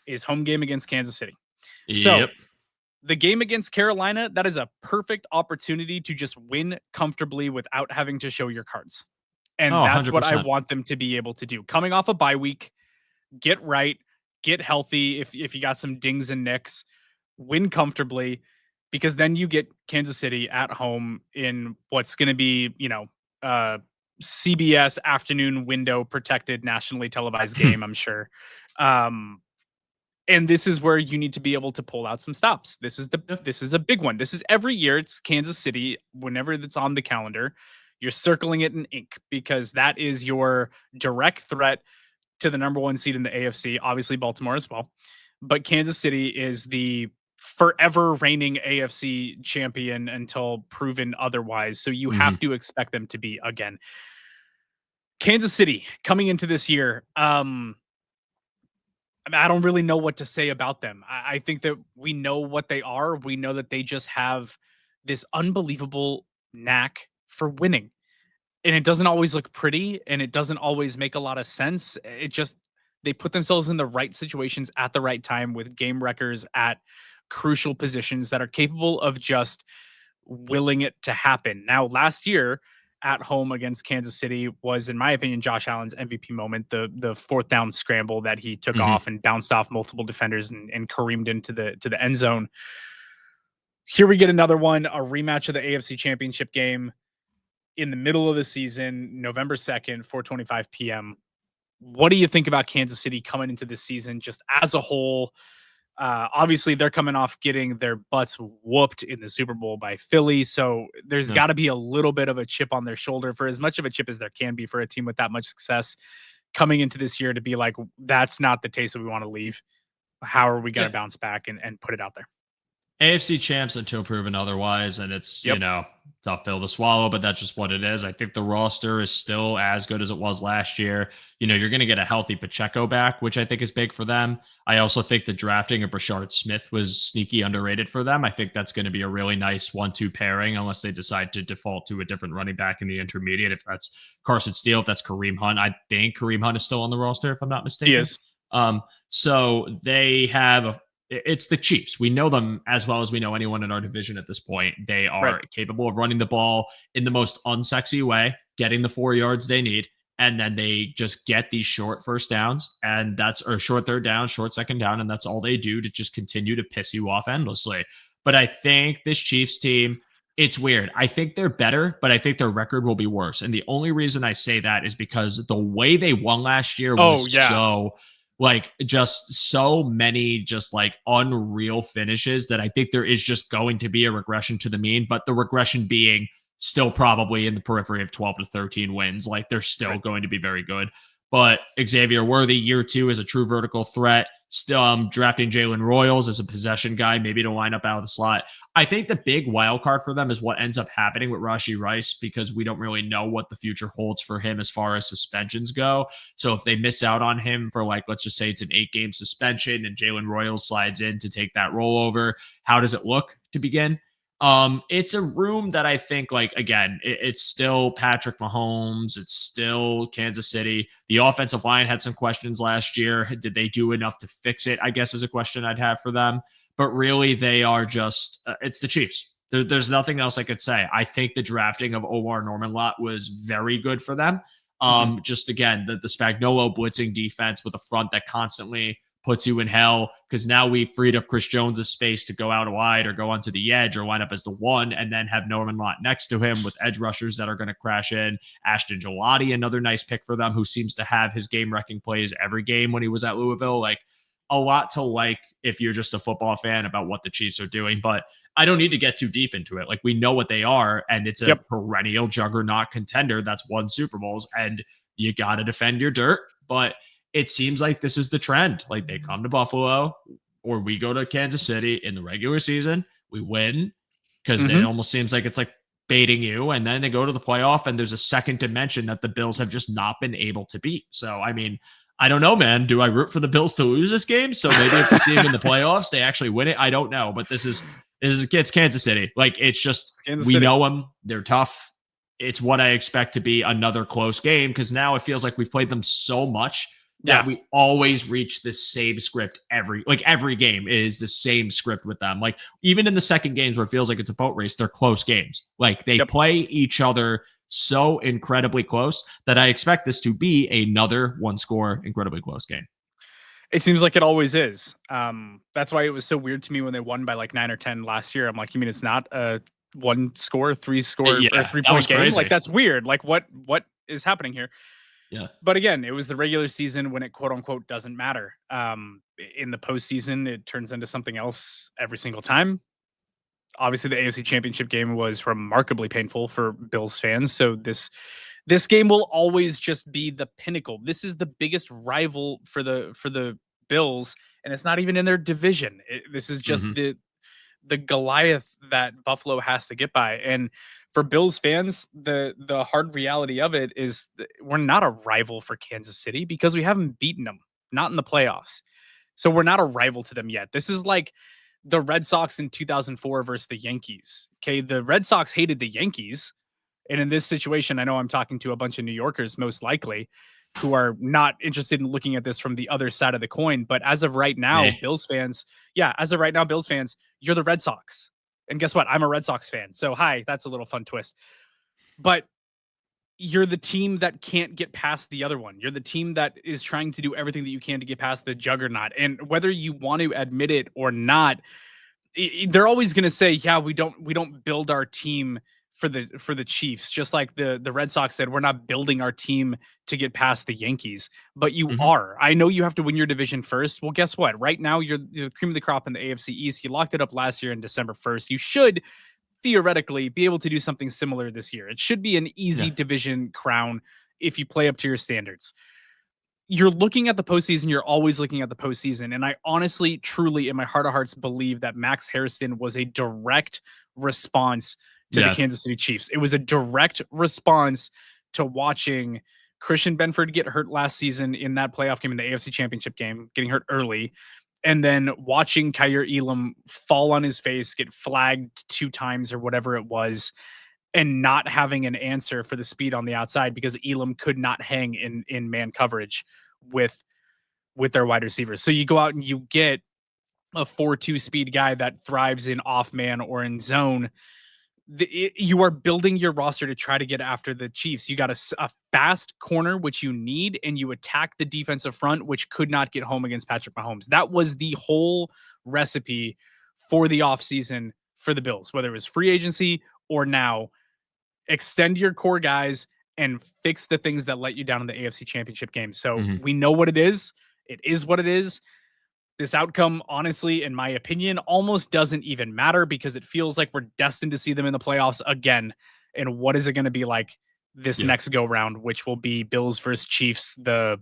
is home game against Kansas City. So the game against Carolina, that is a perfect opportunity to just win comfortably without having to show your cards. And that's 100%. What I want them to be able to do. Coming off a bye week, get right, get healthy. If you got some dings and nicks, win comfortably, because then you get Kansas City at home in what's going to be, CBS afternoon window protected, nationally televised game, I'm sure. And this is where you need to be able to pull out some stops. This is a big one. This is every year. It's Kansas City. Whenever it's on the calendar, you're circling it in ink because that is your direct threat to the number 1 seed in the AFC. Obviously, Baltimore as well, but Kansas City is the forever reigning AFC champion until proven otherwise. So you have to expect them to be again. Kansas City coming into this year. I don't really know what to say about them. I think that we know what they are. We know that they just have this unbelievable knack for winning. And it doesn't always look pretty and it doesn't always make a lot of sense. They put themselves in the right situations at the right time with game wreckers at crucial positions that are capable of just willing it to happen. Now, last year at home against Kansas City was, in my opinion, Josh Allen's MVP moment. The fourth down scramble that he took off and bounced off multiple defenders and careened into the end zone. Here we get another one, a rematch of the AFC Championship game in the middle of the season, November 2nd, 4:25 p.m. What do you think about Kansas City coming into this season just as a whole? Obviously, they're coming off getting their butts whooped in the Super Bowl by Philly, so there's got to be a little bit of a chip on their shoulder, for as much of a chip as there can be for a team with that much success coming into this year, to be like, that's not the taste that we want to leave. How are we going to bounce back and put it out there? AFC champs until proven otherwise, and it's, tough pill to swallow, but that's just what it is. I think the roster is still as good as it was last year. You're going to get a healthy Pacheco back, which I think is big for them. I also think the drafting of Brashard Smith was sneaky underrated for them. I think that's going to be a really nice 1-2 pairing, unless they decide to default to a different running back in the intermediate. If that's Carson Steele, if that's Kareem Hunt, I think Kareem Hunt is still on the roster, if I'm not mistaken. He is. So they have it's the Chiefs. We know them as well as we know anyone in our division at this point. They are capable of running the ball in the most unsexy way, getting the 4 yards they need, and then they just get these short first downs, and or short third down, short second down, and that's all they do to just continue to piss you off endlessly. But I think this Chiefs team, it's weird. I think they're better, but I think their record will be worse. And the only reason I say that is because the way they won last year was just so many unreal finishes that I think there is just going to be a regression to the mean, but the regression being still probably in the periphery of 12 to 13 wins. Like, they're still going to be very good. But Xavier Worthy, year 2, is a true vertical threat. Still drafting Jalen Royals as a possession guy, maybe to line up out of the slot. I think the big wild card for them is what ends up happening with Rashee Rice, because we don't really know what the future holds for him as far as suspensions go. So if they miss out on him for, let's just say it's an 8-game suspension and Jalen Royals slides in to take that rollover, how does it look to begin? It's a room that I think, again, it's still Patrick Mahomes. It's still Kansas City. The offensive line had some questions last year. Did they do enough to fix it? I guess is a question I'd have for them. But really, they are just, it's the Chiefs. There's nothing else I could say. I think the drafting of Omar Norman-Lott was very good for them. Just again, the Spagnuolo blitzing defense with a front that constantly puts you in hell, because now we freed up Chris Jones' space to go out wide or go onto the edge or line up as the 1 and then have Norman-Lott next to him with edge rushers that are going to crash in. Ashton Gelati, another nice pick for them, who seems to have his game-wrecking plays every game when he was at Louisville. A lot to like if you're just a football fan about what the Chiefs are doing, but I don't need to get too deep into it. We know what they are, and it's a perennial juggernaut contender that's won Super Bowls, and you got to defend your dirt. But it seems like this is the trend. They come to Buffalo, or we go to Kansas City in the regular season, we win, because it almost seems like it's baiting you, and then they go to the playoff, and there's a second dimension that the Bills have just not been able to beat. So, I mean, I don't know, man. Do I root for the Bills to lose this game? So maybe if we see them in the playoffs, they actually win it. I don't know, but it's Kansas City. It's just, we know them. They're tough. It's what I expect to be another close game, because now it feels like we've played them so much that we always reach the same script every game is the same script with them. Even in the second games where it feels like it's a boat race, they're close games. They play each other so incredibly close that I expect this to be another 1-score, incredibly close game. It seems like it always is. That's why it was so weird to me when they won by 9 or 10 last year. I'm like, you mean it's not a 1-score, 3-score, or 3-point game? Crazy. That's weird. What is happening here? Yeah. But again, it was the regular season when it quote unquote doesn't matter. In the postseason, it turns into something else every single time. Obviously, the AFC Championship game was remarkably painful for Bills fans. So this game will always just be the pinnacle. This is the biggest rival for the Bills, and it's not even in their division. This is just the Goliath that Buffalo has to get by. And for Bills fans, the hard reality of it is we're not a rival for Kansas City because we haven't beaten them, not in the playoffs. So we're not a rival to them yet. This is like the Red Sox in 2004 versus the Yankees. Okay, the Red Sox hated the Yankees. And in this situation, I know I'm talking to a bunch of New Yorkers, most likely, who are not interested in looking at this from the other side of the coin. But as of right now, Bills fans, you're the Red Sox. And guess what? I'm a Red Sox fan. So, hi, that's a little fun twist. But you're the team that can't get past the other one. You're the team that is trying to do everything that you can to get past the juggernaut. And whether you want to admit it or not, they're always going to say, yeah, we don't build our team for the Chiefs. Just like the Red Sox said, we're not building our team to get past the Yankees, but you are. I know you have to win your division first. Well, guess what? Right now, you're the cream of the crop in the AFC East. You locked it up last year in December 1st. You should theoretically be able to do something similar this year. It should be an easy division crown if you play up to your standards. You're looking at the postseason. You're always looking at the postseason. And I honestly, truly, in my heart of hearts, believe that Max Harrison was a direct response to the Kansas City Chiefs. It was a direct response to watching Christian Benford get hurt last season in that playoff game in the AFC Championship game, getting hurt early, and then watching Kyer Elam fall on his face, get flagged 2 times or whatever it was, and not having an answer for the speed on the outside because Elam could not hang in man coverage with their wide receivers. So you go out and you get a 4-2 speed guy that thrives in off man or in zone. You are building your roster to try to get after the Chiefs. You got a fast corner, which you need, and you attack the defensive front, which could not get home against Patrick Mahomes. That was the whole recipe for the offseason for the Bills, whether it was free agency or now. Extend your core guys and fix the things that let you down in the AFC Championship game. So we know what it is. It is what it is. This outcome, honestly, in my opinion, almost doesn't even matter because it feels like we're destined to see them in the playoffs again. And what is it going to be like this next go round, which will be Bills versus Chiefs, the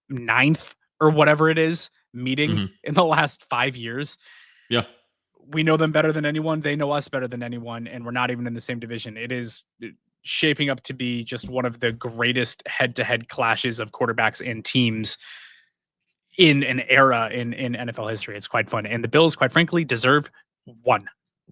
9th or whatever it is meeting in the last 5 years. Yeah. We know them better than anyone. They know us better than anyone. And we're not even in the same division. It is shaping up to be just one of the greatest head-to-head clashes of quarterbacks and teams in an era in NFL history. It's quite fun. And the Bills, quite frankly, deserve 1.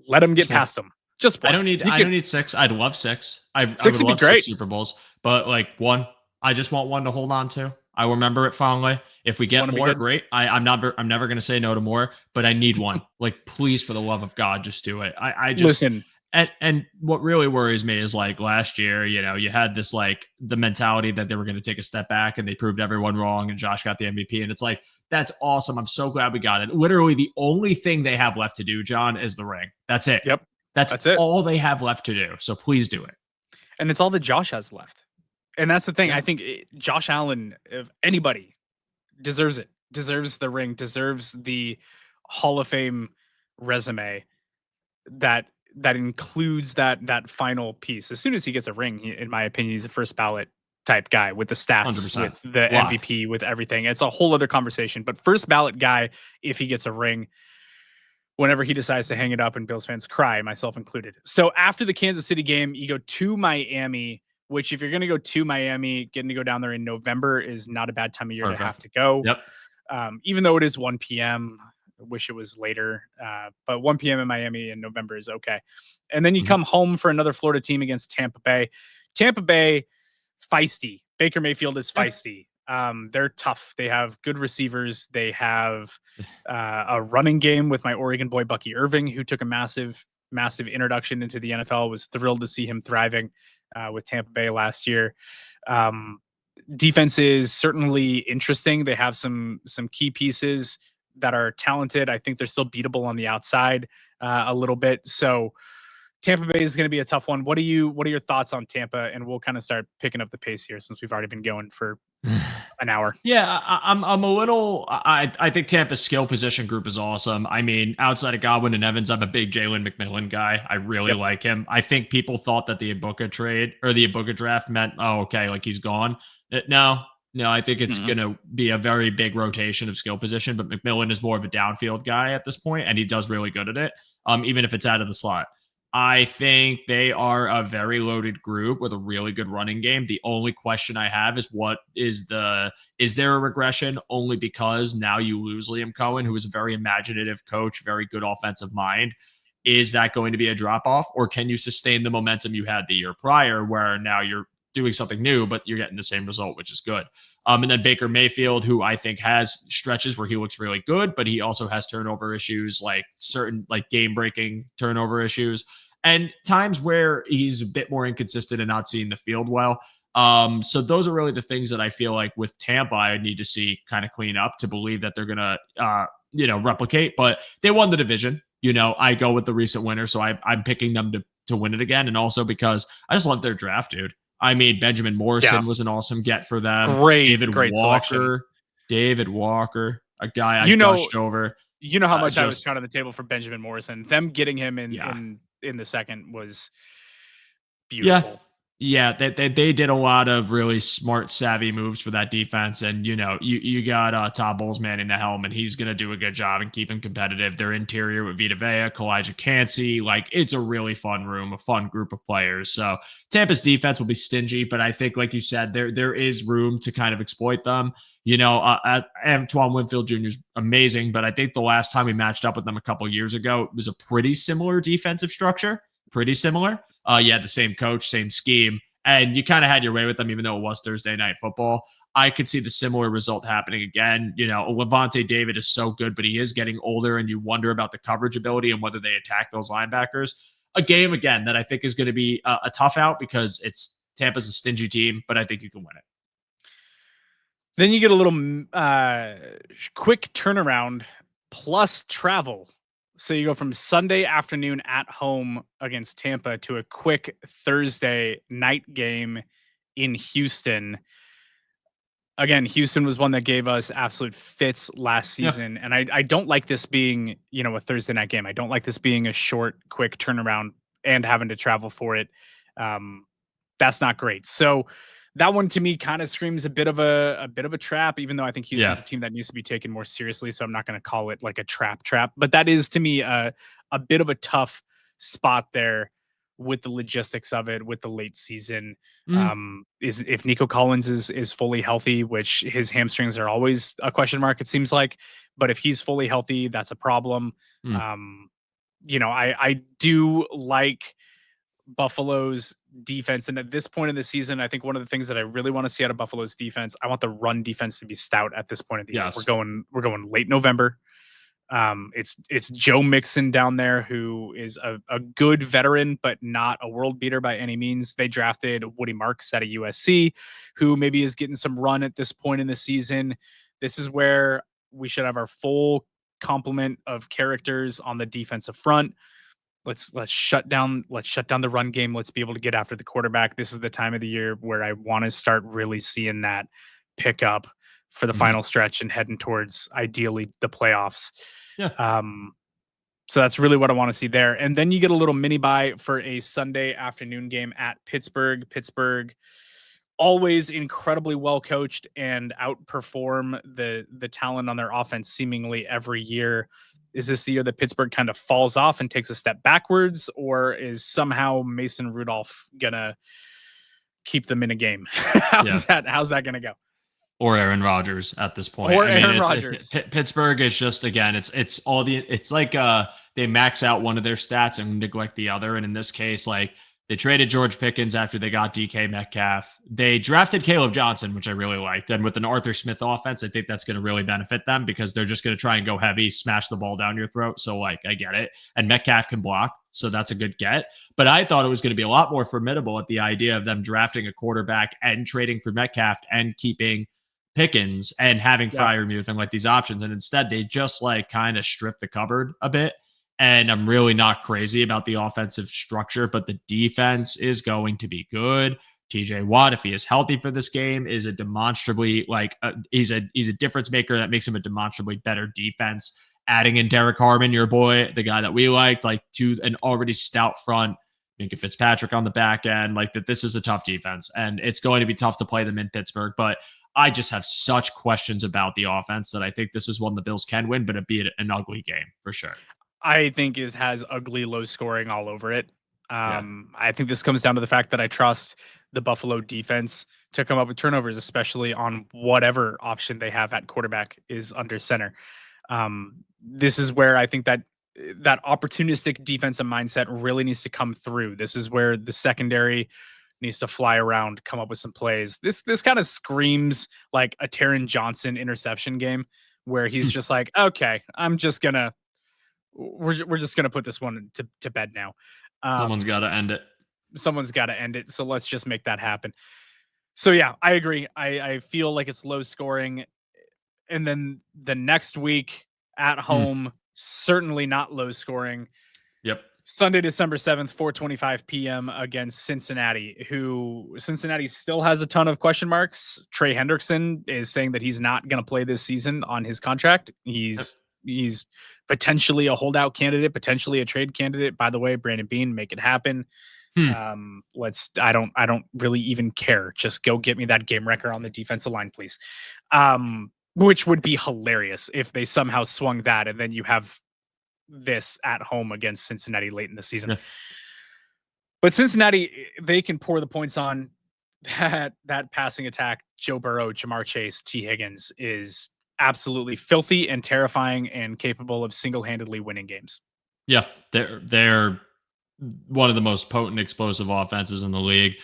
Let them get past them. Just 1. I don't need 6. I'd love 6. I would would be love great. 6 Super Bowls, but like 1, I just want 1 to hold on to. I remember it fondly. If we get more, great. I'm never going to say no to more, but I need 1. Like, please, for the love of God, just do it. I just listen. And what really worries me is like last year, you had this like the mentality that they were going to take a step back and they proved everyone wrong and Josh got the MVP. And it's like, that's awesome. I'm so glad we got it. Literally the only thing they have left to do, John, is the ring. That's it. Yep. That's it. All they have left to do. So please do it. And it's all that Josh has left. And that's the thing. I think Josh Allen, if anybody, deserves it. Deserves the ring. Deserves the Hall of Fame resume that includes that final piece. As soon as he gets a ring, in my opinion, he's a first ballot type guy with the stats, 100%. with the MVP, with everything. It's a whole other conversation. But first ballot guy, if he gets a ring, whenever he decides to hang it up, and Bills fans cry, myself included. So after the Kansas City game, you go to Miami, which if you're going to go to Miami, getting to go down there in November is not a bad time of year to have to go. Yep. Even though it is 1 p.m., I wish it was later, but 1 p.m. in Miami in November is okay. And then you come home for another Florida team against Tampa Bay. Tampa Bay, feisty. Baker Mayfield is feisty. They're tough. They have good receivers. They have a running game with my Oregon boy, Bucky Irving, who took a massive introduction into the NFL. Was thrilled to see him thriving with Tampa Bay last year. Defense is certainly interesting. They have some key pieces that are talented. I think they're still beatable on the outside a little bit. So Tampa Bay is going to be a tough one. What are your thoughts on Tampa? And we'll kind of start picking up the pace here since we've already been going for an hour. Yeah, I'm a little. I think Tampa's skill position group is awesome. I mean, outside of Godwin and Evans, I'm a big Jalen McMillan guy. I really like him. I think people thought that the Ibuka trade or the Ibuka draft meant, oh, okay, like he's gone. No, I think it's going to be a very big rotation of skill position. But McMillan is more of a downfield guy at this point, and he does really good at it, even if it's out of the slot. I think they are a very loaded group with a really good running game. The only question I have is is there a regression? Only because now you lose Liam Cohen, who is a very imaginative coach, very good offensive mind. Is that going to be a drop off, or can you sustain the momentum you had the year prior where now you're doing something new, but you're getting the same result, which is good. And then Baker Mayfield, who I think has stretches where he looks really good, but he also has turnover issues, like certain like game breaking turnover issues, and times where he's a bit more inconsistent and not seeing the field well. So those are really the things that I feel like with Tampa, I need to see kind of clean up to believe that they're going to, replicate, but they won the division. I go with the recent winner. So I'm picking them to win it again. And also because I just love their draft, dude. I mean, Benjamin Morrison was an awesome get for them. Great Walker, David Walker, a guy I gushed over. You know how much I was counting on the table for Benjamin Morrison. Them getting him in the second was beautiful. Yeah, they did a lot of really smart, savvy moves for that defense. And, you got Todd Bowles manning the helm, and he's going to do a good job and keep him competitive. Their interior with Vita Vea, Kalijah Cansey, like it's a really fun room, a fun group of players. So Tampa's defense will be stingy, but I think, like you said, there is room to kind of exploit them. Antoine Winfield Jr. is amazing, but I think the last time we matched up with them a couple years ago, it was a pretty similar defensive structure, pretty similar. You had the same coach, same scheme, and you kind of had your way with them, even though it was Thursday night football. I could see the similar result happening again. Levante David is so good, but he is getting older, and you wonder about the coverage ability and whether they attack those linebackers. A game, again, that I think is going to be a tough out because Tampa's a stingy team, but I think you can win it. Then you get a little quick turnaround plus travel. So you go from Sunday afternoon at home against Tampa to a quick Thursday night game in Houston. Again, Houston was one that gave us absolute fits last season. And I don't like this being, a Thursday night game. I don't like this being a short, quick turnaround and having to travel for it. That's not great. So that one to me kind of screams a bit of a trap, even though I think Houston's a team that needs to be taken more seriously. So I'm not going to call it like a trap, but that is to me a bit of a tough spot there with the logistics of it, with the late season. Is if Nico Collins is fully healthy, which his hamstrings are always a question mark, it seems like, but if he's fully healthy, that's a problem. I do like Buffalo's defense, and at this point in the season, I think one of the things that I really want to see out of Buffalo's defense, I want the run defense to be stout at this point of the year. We're going late November. It's Joe Mixon down there, who is a good veteran, but not a world beater by any means. They drafted Woody Marks out of USC, who maybe is getting some run at this point in the season. This is where we should have our full complement of characters on the defensive front. Let's shut down the run game. Let's be able to get after the quarterback. This is the time of the year where I want to start really seeing that pick up for the final stretch and heading towards ideally the playoffs. So that's really what I want to see there. And then you get a little mini bye for a Sunday afternoon game at Pittsburgh. Pittsburgh, always incredibly well coached and outperform the talent on their offense seemingly every year. Is this the year that Pittsburgh kind of falls off and takes a step backwards, or is somehow Mason Rudolph gonna keep them in a game? How's that gonna go? Or Aaron Rodgers at this point. Aaron Rodgers. Pittsburgh is just, again, it's like they max out one of their stats and neglect the other. And in this case, like, they traded George Pickens after they got DK Metcalf. They drafted Caleb Johnson, which I really liked. And with an Arthur Smith offense, I think that's going to really benefit them because they're just going to try and go heavy, smash the ball down your throat. So, like, I get it. And Metcalf can block, so that's a good get. But I thought it was going to be a lot more formidable at the idea of them drafting a quarterback and trading for Metcalf and keeping Pickens and having Freiermuth and like these options. And instead, they just like kind of stripped the cupboard a bit. And I'm really not crazy about the offensive structure, but the defense is going to be good. TJ Watt, if he is healthy for this game, is a demonstrably he's a difference maker that makes him a demonstrably better defense. Adding in Derek Harmon, your boy, the guy that we liked, like to an already stout front. Minka Fitzpatrick on the back end, like that. This is a tough defense, and it's going to be tough to play them in Pittsburgh. But I just have such questions about the offense that I think this is one the Bills can win, but it'd be an ugly game for sure. I think it has ugly low scoring all over it. Yeah. I think this comes down to the fact that I trust the Buffalo defense to come up with turnovers, especially on whatever option they have at quarterback is under center. This is where I think that opportunistic defensive mindset really needs to come through. This is where the secondary needs to fly around, come up with some plays. This kind of screams like a Taron Johnson interception game where he's just like, okay, we're just gonna put this one to bed now. Someone's got to end it. Someone's got to end it. So let's just make that happen. So yeah, I agree. I feel like it's low scoring, and then the next week at home, certainly not low scoring. Yep. Sunday, December 7th, 4:25 p.m. against Cincinnati, who Cincinnati still has a ton of question marks. Trey Hendrickson is saying that he's not going to play this season on his contract. He's potentially a holdout candidate, potentially a trade candidate. By the way, Brandon Beane, make it happen. I don't really even care. Just go get me that game wrecker on the defensive line, please. Which would be hilarious if they somehow swung that and then you have this at home against Cincinnati late in the season. Yeah. But Cincinnati, they can pour the points on that passing attack. Joe Burrow, Jamar Chase, T. Higgins is absolutely filthy and terrifying and capable of single-handedly winning games. Yeah, they're one of the most potent, explosive offenses in the league.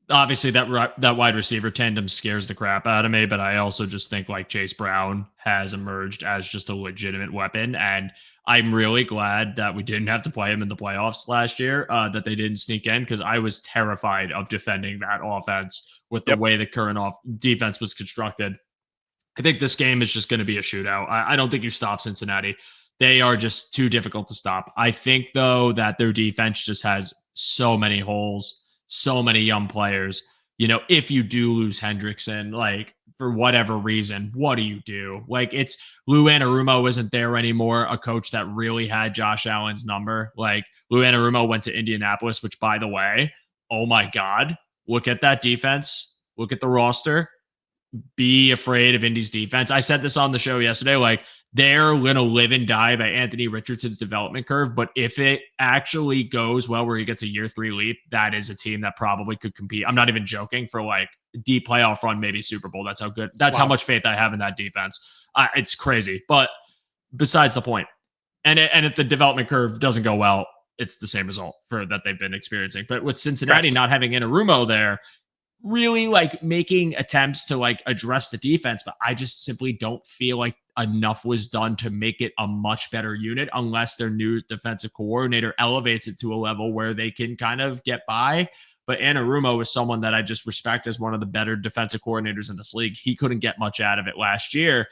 Obviously, that wide receiver tandem scares the crap out of me, but I also just think like Chase Brown has emerged as just a legitimate weapon, and I'm really glad that we didn't have to play him in the playoffs last year, that they didn't sneak in, because I was terrified of defending that offense with the way the current defense was constructed. I think this game is just going to be a shootout. I don't think you stop Cincinnati. They are just too difficult to stop. I think, though, that their defense just has so many holes, so many young players. You know, if you do lose Hendrickson, like, for whatever reason, what do? Like, it's Lou Anarumo isn't there anymore, a coach that really had Josh Allen's number. Like, Lou Anarumo went to Indianapolis, which, by the way, oh my God, look at that defense. Look at the roster. Be afraid of Indy's defense. I said this on the show yesterday, like, they're going to live and die by Anthony Richardson's development curve. But if it actually goes well where he gets a year 3 leap, that is a team that probably could compete. I'm not even joking, for like deep playoff run, maybe Super Bowl. That's how good. That's how much faith I have in that defense. It's crazy. But besides the point. And if the development curve doesn't go well, it's the same result for that they've been experiencing. But with Cincinnati not having Anarumo there, really like making attempts to like address the defense, but I just simply don't feel like enough was done to make it a much better unit unless their new defensive coordinator elevates it to a level where they can kind of get by. But Anarumo is someone that I just respect as one of the better defensive coordinators in this league. He couldn't get much out of it last year.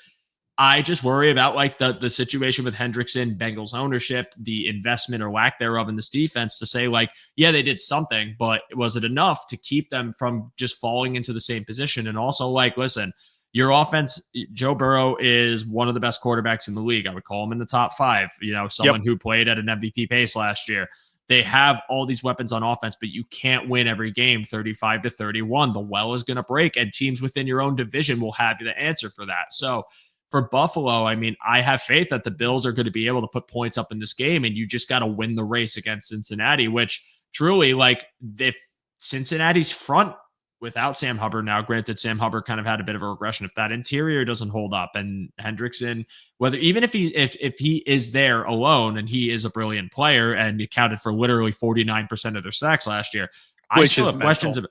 I just worry about like the situation with Hendrickson, Bengals ownership, the investment or lack thereof in this defense, to say like, yeah, they did something, but was it enough to keep them from just falling into the same position? And also, like, listen, your offense, Joe Burrow is one of the best quarterbacks in the league. I would call him in the top 5, you know, someone who played at an MVP pace last year. They have all these weapons on offense, but you can't win every game 35-31. The well is going to break, and teams within your own division will have the answer for that. So for Buffalo, I mean, I have faith that the Bills are going to be able to put points up in this game, and you just got to win the race against Cincinnati, which truly, like, if Cincinnati's front without Sam Hubbard now, granted, Sam Hubbard kind of had a bit of a regression. If that interior doesn't hold up, and Hendrickson, even if he is there alone, and he is a brilliant player and accounted for literally 49% of their sacks last year, I still have questions about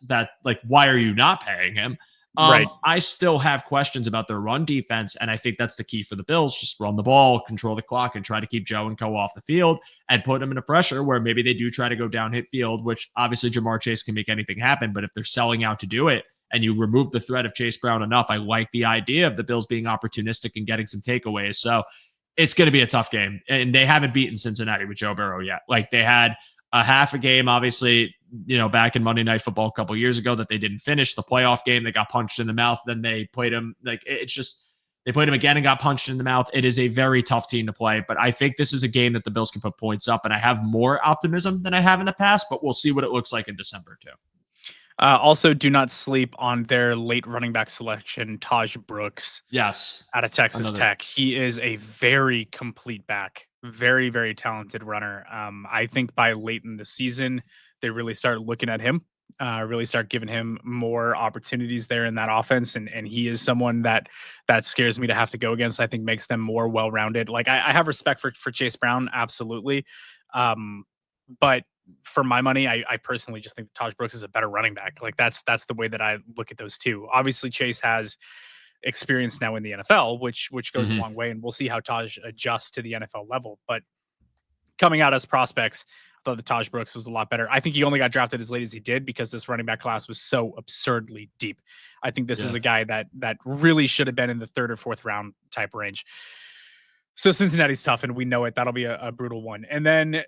that. Like, why are you not paying him? Right. I still have questions about their run defense, and I think that's the key for the Bills. Just run the ball, control the clock, and try to keep Joe and Co off the field and put them in a pressure where maybe they do try to go down hit field, which obviously Jamar Chase can make anything happen. But if they're selling out to do it and you remove the threat of Chase Brown enough, I like the idea of the Bills being opportunistic and getting some takeaways. So it's going to be a tough game. And they haven't beaten Cincinnati with Joe Burrow yet. Like they had a half a game, obviously, back in Monday Night Football a couple years ago that they didn't finish. The playoff game, they got punched in the mouth. Then they played him. Like it's just, they played him again and got punched in the mouth. It is a very tough team to play, but I think this is a game that the Bills can put points up, and I have more optimism than I have in the past, but we'll see what it looks like in December too. Also, do not sleep on their late running back selection, Taj Brooks. Yes. Out of Texas Tech. He is a very complete back, very, very talented runner. I think by late in the season, they really start looking at him, really start giving him more opportunities there in that offense. And he is someone that scares me to have to go against. I think makes them more well-rounded. Like I have respect for Chase Brown. Absolutely. But for my money, I personally just think that Taj Brooks is a better running back. Like that's the way that I look at those two. Obviously, Chase has experience now in the NFL, which goes a long way, and we'll see how Taj adjusts to the NFL level. But coming out as prospects, I thought the Taj Brooks was a lot better. I think he only got drafted as late as he did because this running back class was so absurdly deep. I think this is a guy that really should have been in the 3rd or 4th round type range. So Cincinnati's tough, and we know it. That'll be a brutal one. And then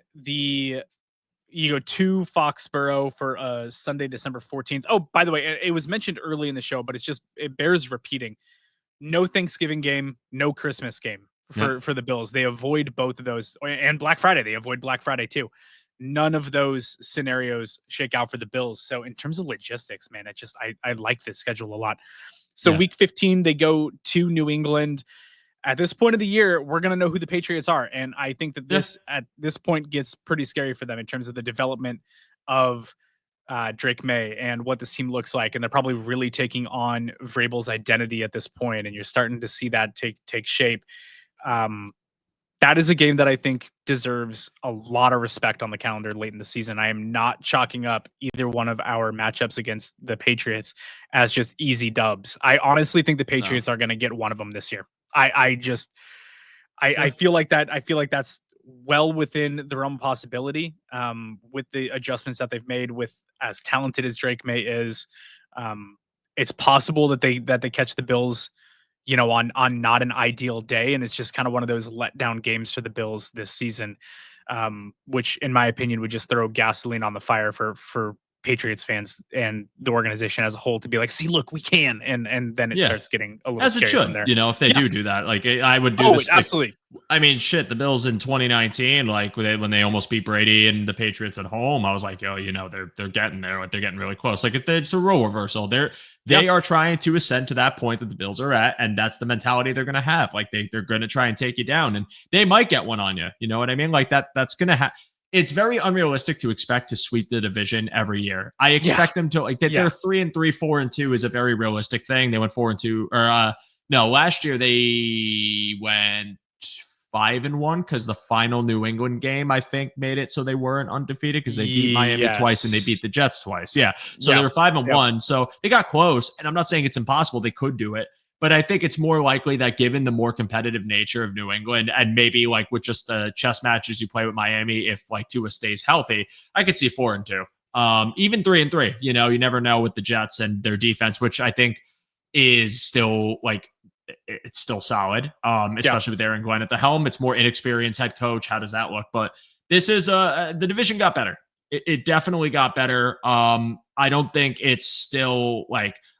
you go to Foxborough for Sunday, December 14th. Oh, by the way, it was mentioned early in the show, but it bears repeating. No Thanksgiving game, no Christmas game for the Bills. They avoid both of those, and Black Friday. They avoid Black Friday too. None of those scenarios shake out for the Bills. So in terms of logistics, man, I like this schedule a lot. So week 15, they go to New England. At this point of the year, we're going to know who the Patriots are. And I think that this at this point gets pretty scary for them in terms of the development of Drake May and what this team looks like. And they're probably really taking on Vrabel's identity at this point, and you're starting to see that take shape. That is a game that I think deserves a lot of respect on the calendar late in the season. I am not chalking up either one of our matchups against the Patriots as just easy dubs. I honestly think the Patriots are going to get one of them this year. I feel like that. I feel like that's well within the realm of possibility with the adjustments that they've made. With as talented as Drake May is, it's possible that they catch the Bills, on not an ideal day, and it's just kind of one of those letdown games for the Bills this season, which, in my opinion, would just throw gasoline on the fire for Patriots fans and the organization as a whole to be like, see, look, we can, and then it starts getting a little as it scary should from there. If they do that, like I would do this. Absolutely. I mean, shit, the Bills in 2019, like when they almost beat Brady and the Patriots at home, I was like, they're getting there. Like they're getting really close. Like it's a role reversal. They are trying to ascend to that point that the Bills are at, and that's the mentality they're going to have. Like they're going to try and take you down, and they might get one on you. You know what I mean? Like that's going to happen. It's very unrealistic to expect to sweep the division every year. I expect them to they're 3-3, 4-2 is a very realistic thing. They went 4-2, or no, last year they went 5-1 because the final New England game, I think, made it so they weren't undefeated because they beat Miami twice and they beat the Jets twice. Yeah. So they were 5-1. So they got close. And I'm not saying it's impossible. They could do it. But I think it's more likely that given the more competitive nature of New England and maybe like with just the chess matches you play with Miami, if like Tua stays healthy, I could see 4-2. Even 3-3, you never know with the Jets and their defense, which I think is still it's still solid, especially with Aaron Glenn at the helm. It's more inexperienced head coach. How does that look? But this is the division got better. It definitely got better. I don't think it's still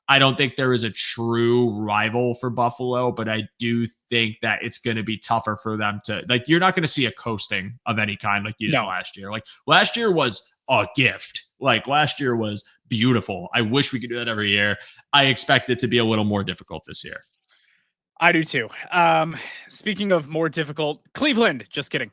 I don't think there is a true rival for Buffalo, but I do think that it's going to be tougher for them to you're not going to see a coasting of any kind like you did last year. Like last year was a gift. Like last year was beautiful. I wish we could do that every year. I expect it to be a little more difficult this year. I do too. Speaking of more difficult, Cleveland, just kidding.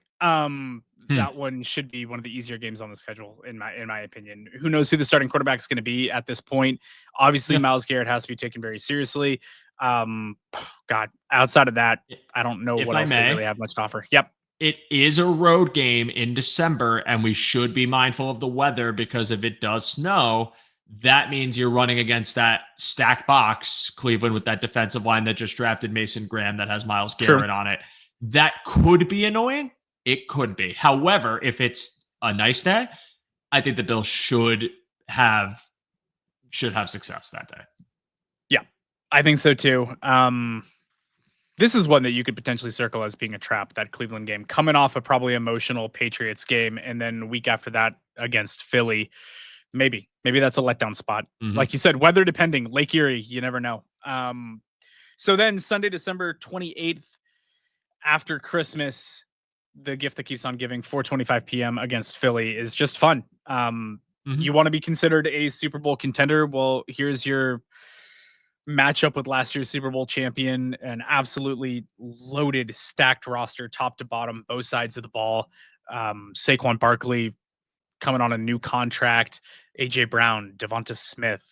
That one should be one of the easier games on the schedule, in my opinion. Who knows who the starting quarterback is going to be at this point? Obviously, Myles Garrett has to be taken very seriously. God, outside of that, I don't know what else they really have much to offer. Yep. It is a road game in December, and we should be mindful of the weather because if it does snow, that means you're running against that stack box, Cleveland, with that defensive line that just drafted Mason Graham that has Myles Garrett on it. That could be annoying. It could be. However, if it's a nice day, I think the Bills should have success that day. Yeah, I think so too. This is one that you could potentially circle as being a trap, that Cleveland game, coming off a probably emotional Patriots game, and then week after that against Philly. Maybe that's a letdown spot. Like you said, weather depending, Lake Erie, you never know. So then Sunday, December 28th, after Christmas, the gift that keeps on giving, 4:25 p.m. against Philly is just fun. You want to be considered a Super Bowl contender? Well, here's your matchup with last year's Super Bowl champion, an absolutely loaded, stacked roster, top to bottom, both sides of the ball. Saquon Barkley coming on a new contract, AJ Brown, Devonta Smith,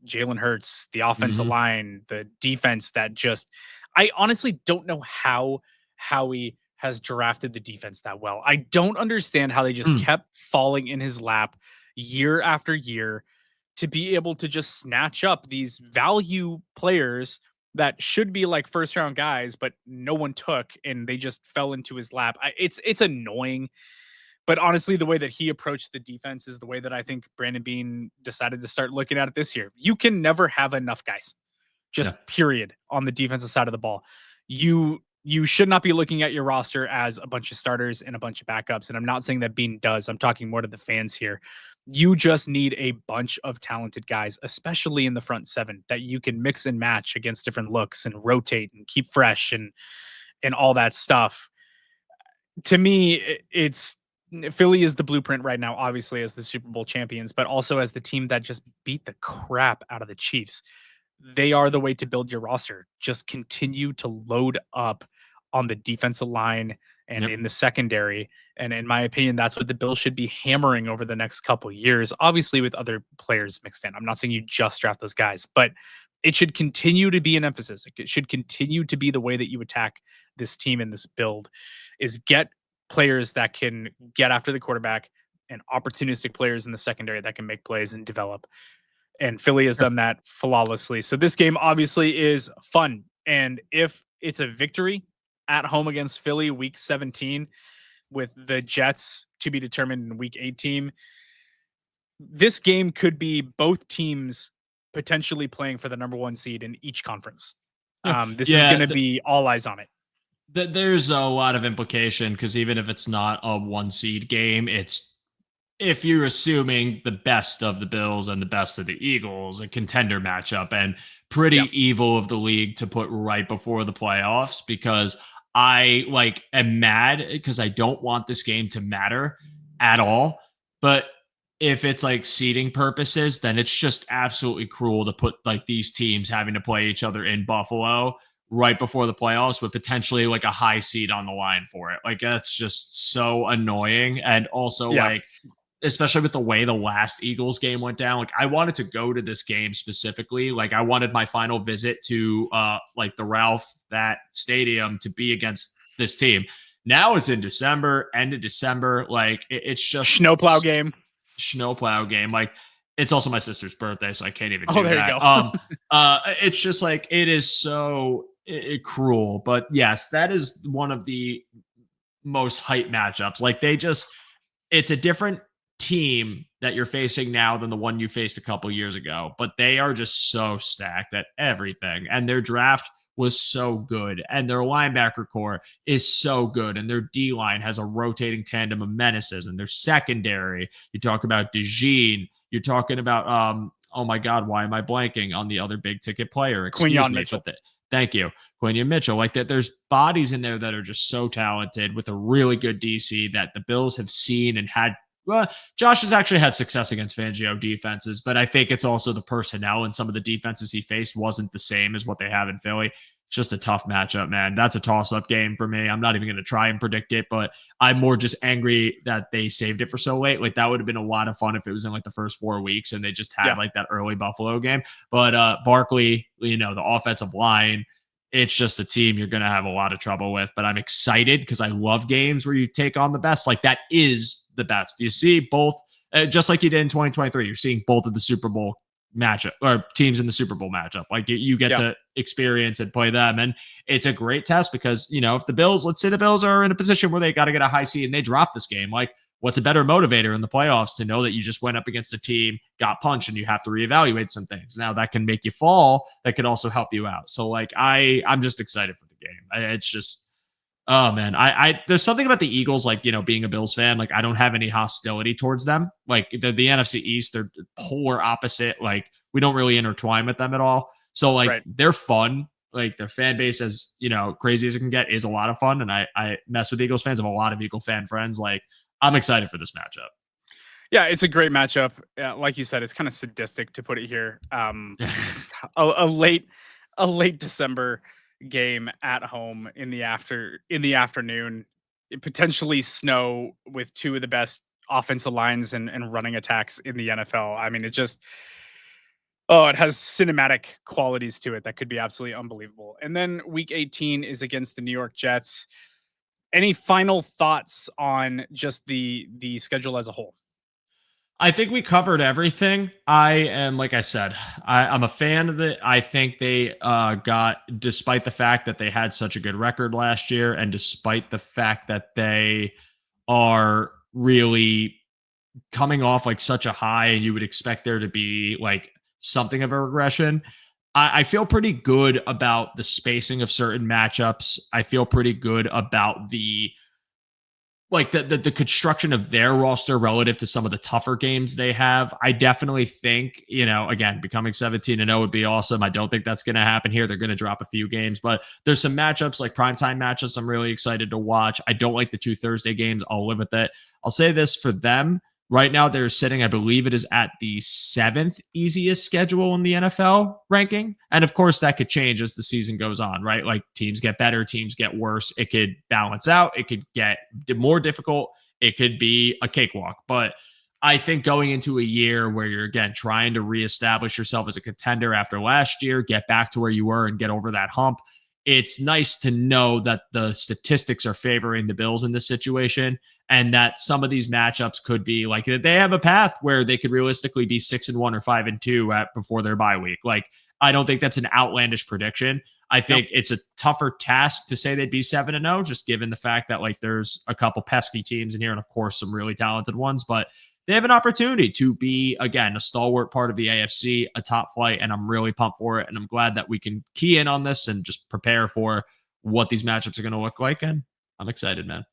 Jalen Hurts, the offensive line, the defense that just, I honestly don't know how Howie has drafted the defense that well. I don't understand how they just kept falling in his lap year after year to be able to just snatch up these value players that should be like first round guys, but no one took, and they just fell into his lap. It's annoying. But honestly, the way that he approached the defense is the way that I think Brandon Beane decided to start looking at it this year. You can never have enough guys, just period, on the defensive side of the ball. You should not be looking at your roster as a bunch of starters and a bunch of backups. And I'm not saying that Beane does. I'm talking more to the fans here. You just need a bunch of talented guys, especially in the front seven, that you can mix and match against different looks and rotate and keep fresh and all that stuff. To me, it's Philly is the blueprint right now, obviously, as the Super Bowl champions, but also as the team that just beat the crap out of the Chiefs. They are the way to build your roster. Just continue to load up on the defensive line and in the secondary. And in my opinion, that's what the Bills should be hammering over the next couple of years, obviously with other players mixed in. I'm not saying you just draft those guys, but it should continue to be an emphasis. It should continue to be the way that you attack this team in this build, is get players that can get after the quarterback and opportunistic players in the secondary that can make plays and develop. And Philly has done that flawlessly. So this game obviously is fun. And if it's a victory at home against Philly week 17 with the Jets to be determined in week 18, this game could be both teams potentially playing for the number one seed in each conference. This is going to be all eyes on it. There's a lot of implication, because even if it's not a one seed game, it's, if you're assuming the best of the Bills and the best of the Eagles, a contender matchup, and pretty evil of the league to put right before the playoffs, because I am mad because I don't want this game to matter at all. But if it's like seeding purposes, then it's just absolutely cruel to put like these teams having to play each other in Buffalo right before the playoffs with potentially like a high seed on the line for it. Like, that's just so annoying. And also like, especially with the way the last Eagles game went down, like I wanted to go to this game specifically. Like I wanted my final visit to like the Ralph, that stadium, to be against this team. Now it's in December, end of December. Like it's just snowplow game. Like, it's also my sister's birthday, so I can't even do there that. You go. It's just like, it is so cruel. But yes, that is one of the most hype matchups. Like it's a different team that you're facing now than the one you faced a couple years ago, but they are just so stacked at everything. And their draft was so good, and their linebacker core is so good, and their D-line has a rotating tandem of menaces, and their secondary, you talk about DeJean, you're talking about oh my god, why am I blanking on the other big ticket player? Excuse me, Mitchell. But thank you, Quinion Mitchell. Like that, there's bodies in there that are just so talented, with a really good DC that the Bills have seen and had. Well, Josh has actually had success against Fangio defenses, but I think it's also the personnel, and some of the defenses he faced wasn't the same as what they have in Philly. It's just a tough matchup, man. That's a toss-up game for me. I'm not even going to try and predict it, but I'm more just angry that they saved it for so late. Like, that would have been a lot of fun if it was in like the first 4 weeks and they just had like that early Buffalo game. But Barkley, the offensive line, it's just a team you're going to have a lot of trouble with. But I'm excited because I love games where you take on the best. Like, that is the best. You see both, just like you did in 2023, you're seeing both of the Super Bowl matchup, or teams in the Super Bowl matchup. Like, you get to experience and play them. And it's a great test because, if the Bills, let's say the Bills are in a position where they got to get a high seed and they drop this game, like, what's a better motivator in the playoffs to know that you just went up against a team, got punched, and you have to reevaluate some things. Now that can make you fall. That could also help you out. So like I'm just excited for the game. It's just, oh man, I there's something about the Eagles, like, being a Bills fan, like I don't have any hostility towards them. Like the NFC East, they're polar opposite. Like we don't really intertwine with them at all. So like Right. they're fun. Like their fan base, as crazy as it can get, is a lot of fun. And I mess with Eagles fans. I have a lot of Eagle fan friends. Like I'm excited for this matchup. Yeah, it's a great matchup. Like you said, it's kind of sadistic to put it here. A late December game at home in the afternoon, potentially snow with two of the best offensive lines and running attacks in the NFL. I mean, it has cinematic qualities to it that could be absolutely unbelievable. And then week 18 is against the New York Jets. Any final thoughts on just the schedule as a whole? I think we covered everything. I am, like I said, I'm a fan of it. I think they despite the fact that they had such a good record last year, and despite the fact that they are really coming off like such a high, and you would expect there to be like something of a regression. I feel pretty good about the spacing of certain matchups. I feel pretty good about the construction of their roster relative to some of the tougher games they have. I definitely think, again, becoming 17-0 would be awesome. I don't think that's going to happen here. They're going to drop a few games, but there's some matchups like primetime matchups I'm really excited to watch. I don't like the 2 Thursday games. I'll live with it. I'll say this for them. Right now, they're sitting, I believe it is at the 7th easiest schedule in the NFL ranking. And of course, that could change as the season goes on, right? Like teams get better, teams get worse. It could balance out. It could get more difficult. It could be a cakewalk. But I think going into a year where you're, again, trying to reestablish yourself as a contender after last year, get back to where you were and get over that hump, it's nice to know that the statistics are favoring the Bills in this situation, and that some of these matchups could be like they have a path where they could realistically be 6-1 or 5-2 before their bye week. Like, I don't think that's an outlandish prediction. I think it's a tougher task to say they'd be 7-0, just given the fact that like there's a couple pesky teams in here, and of course some really talented ones, but they have an opportunity to be, again, a stalwart part of the AFC, a top flight, and I'm really pumped for it. And I'm glad that we can key in on this and just prepare for what these matchups are going to look like. And I'm excited, man.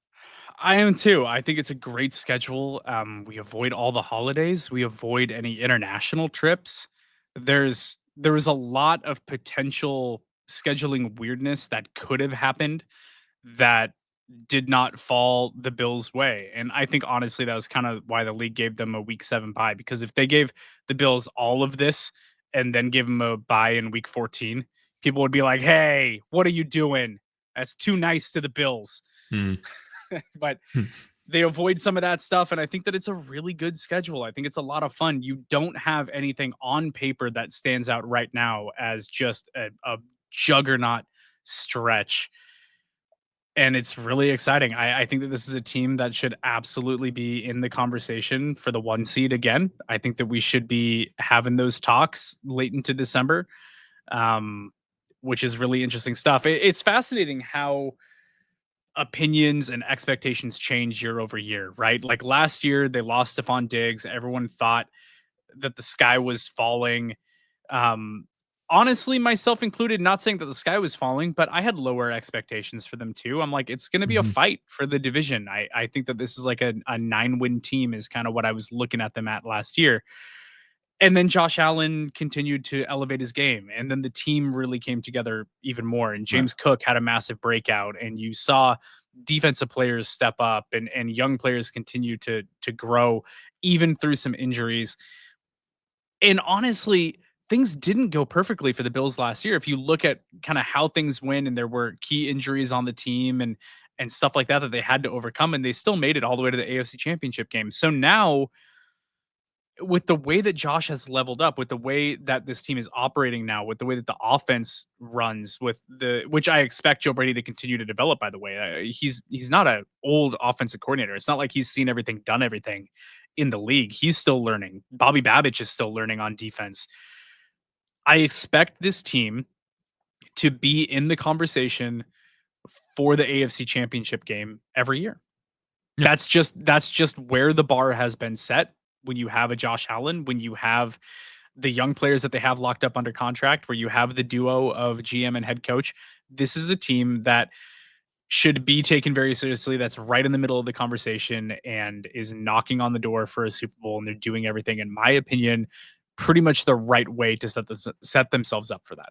I am too. I think it's a great schedule. We avoid all the holidays. We avoid any international trips. There was a lot of potential scheduling weirdness that could have happened that did not fall the Bills' way. And I think honestly that was kind of why the league gave them a week 7 bye, because if they gave the Bills all of this and then give them a bye in week 14, people would be like, "Hey, what are you doing? That's too nice to the Bills." Hmm. But they avoid some of that stuff, and I think that it's a really good schedule. I think it's a lot of fun. You don't have anything on paper that stands out right now as just a juggernaut stretch, and it's really exciting. I think that this is a team that should absolutely be in the conversation for the 1 seed again. I think that we should be having those talks late into December, um, which is really interesting stuff. It's fascinating how opinions and expectations change year over year, right? Like last year, they lost Stephon Diggs. Everyone thought that the sky was falling. Um, Honestly, myself included, not saying that the sky was falling, but I had lower expectations for them too. I'm like, it's going to be a Mhm. fight for the division. I think that this is like a 9-win team is kind of what I was looking at them at last year. And then Josh Allen continued to elevate his game. And then the team really came together even more. And Right. James Cook had a massive breakout. And you saw defensive players step up and young players continue to grow even through some injuries. And honestly, things didn't go perfectly for the Bills last year. If you look at kind of how things went, and there were key injuries on the team and stuff like that that they had to overcome, and they still made it all the way to the AFC Championship game. So now, with the way that Josh has leveled up, with the way that this team is operating now, with the way that the offense runs, with the which I expect Joe Brady to continue to develop. By the way, he's not an old offensive coordinator. It's not like he's seen everything, done everything in the league. He's still learning. Bobby Babbitt is still learning on defense. I expect this team to be in the conversation for the AFC Championship game every year. Yeah. That's just where the bar has been set when you have a Josh Allen, when you have the young players that they have locked up under contract, where you have the duo of GM and head coach. This is a team that should be taken very seriously. That's right in the middle of the conversation and is knocking on the door for a Super Bowl. And they're doing everything, in my opinion, pretty much the right way to set themselves up for that.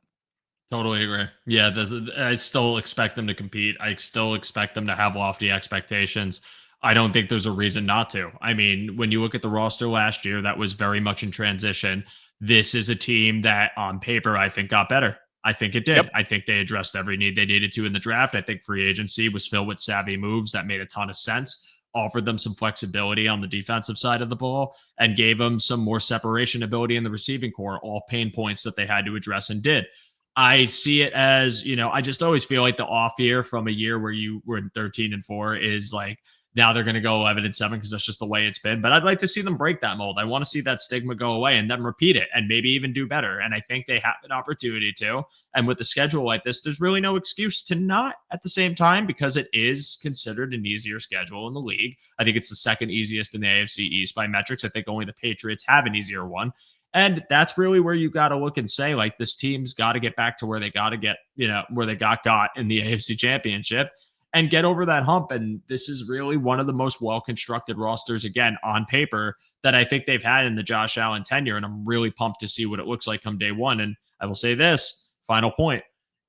Totally agree. Yeah, I still expect them to compete. I still expect them to have lofty expectations. I don't think there's a reason not to. I mean, when you look at the roster last year, that was very much in transition. This is a team that, on paper, I think got better. I think it did. Yep. I think they addressed every need they needed to in the draft. I think free agency was filled with savvy moves that made a ton of sense, offered them some flexibility on the defensive side of the ball, and gave them some more separation ability in the receiving core, all pain points that they had to address and did. I see it as, I just always feel like the off year from a year where you were in 13-4 is like, now they're going to go 11-7 because that's just the way it's been. But I'd like to see them break that mold. I want to see that stigma go away and then repeat it and maybe even do better. And I think they have an opportunity to. And with the schedule like this, there's really no excuse to not at the same time, because it is considered an easier schedule in the league. I think it's the second easiest in the AFC East by metrics. I think only the Patriots have an easier one. And that's really where you got to look and say, like, this team's got to get back to where they got to get, where they got in the AFC Championship and get over that hump. And this is really one of the most well-constructed rosters, again, on paper, that I think they've had in the Josh Allen tenure. And I'm really pumped to see what it looks like come day one. And I will say this, final point.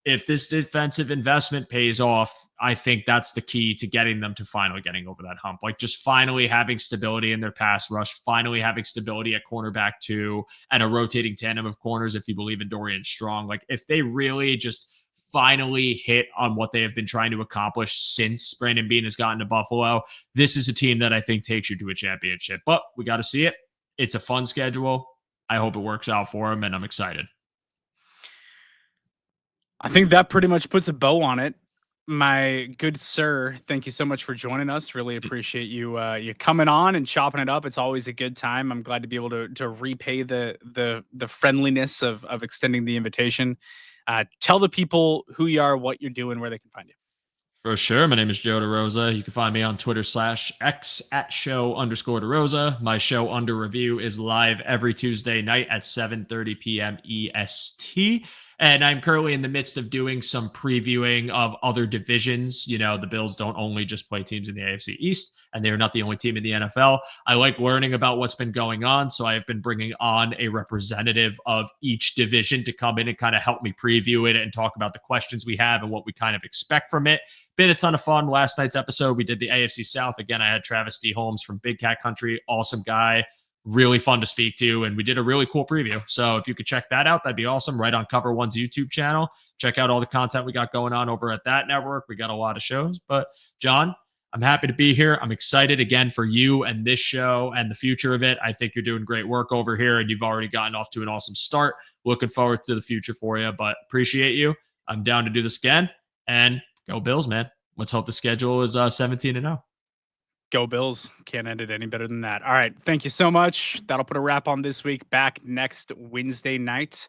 If this defensive investment pays off, I think that's the key to getting them to finally getting over that hump. Like, just finally having stability in their pass rush, finally having stability at cornerback 2, and a rotating tandem of corners if you believe in Dorian Strong. Like, if they really just finally hit on what they have been trying to accomplish since Brandon Beane has gotten to Buffalo, this is a team that I think takes you to a championship. But we got to see it. It's a fun schedule. I hope it works out for them, and I'm excited. I think that pretty much puts a bow on it. My good sir, thank you so much for joining us. Really appreciate you coming on and chopping it up. It's always a good time. I'm glad to be able to repay the friendliness of extending the invitation. Tell the people who you are, what you're doing, where they can find you. For sure. My name is Joe DeRosa. You can find me on Twitter /X at @show_DeRosa. My show Under Review is live every Tuesday night at 7:30 p.m. EST. And I'm currently in the midst of doing some previewing of other divisions. The Bills don't only just play teams in the AFC East, and they're not the only team in the NFL. I like learning about what's been going on, so I've been bringing on a representative of each division to come in and kind of help me preview it and talk about the questions we have and what we kind of expect from it. Been a ton of fun. Last night's episode, we did the AFC South. Again, I had Travis D. Holmes from Big Cat Country. Awesome guy. Really fun to speak to, and we did a really cool preview. So if you could check that out, that'd be awesome. Right on Cover One's YouTube channel. Check out all the content we got going on over at that network. We got a lot of shows. But John, I'm happy to be here. I'm excited again for you and this show and the future of it. I think you're doing great work over here, and you've already gotten off to an awesome start. Looking forward to the future for you, but appreciate you. I'm down to do this again, and go Bills, man. Let's hope the schedule is 17-0. Go Bills. Can't end it any better than that. All right. Thank you so much. That'll put a wrap on this week. Back next Wednesday night.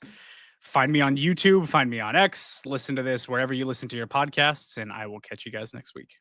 Find me on YouTube. Find me on X. Listen to this wherever you listen to your podcasts, and I will catch you guys next week.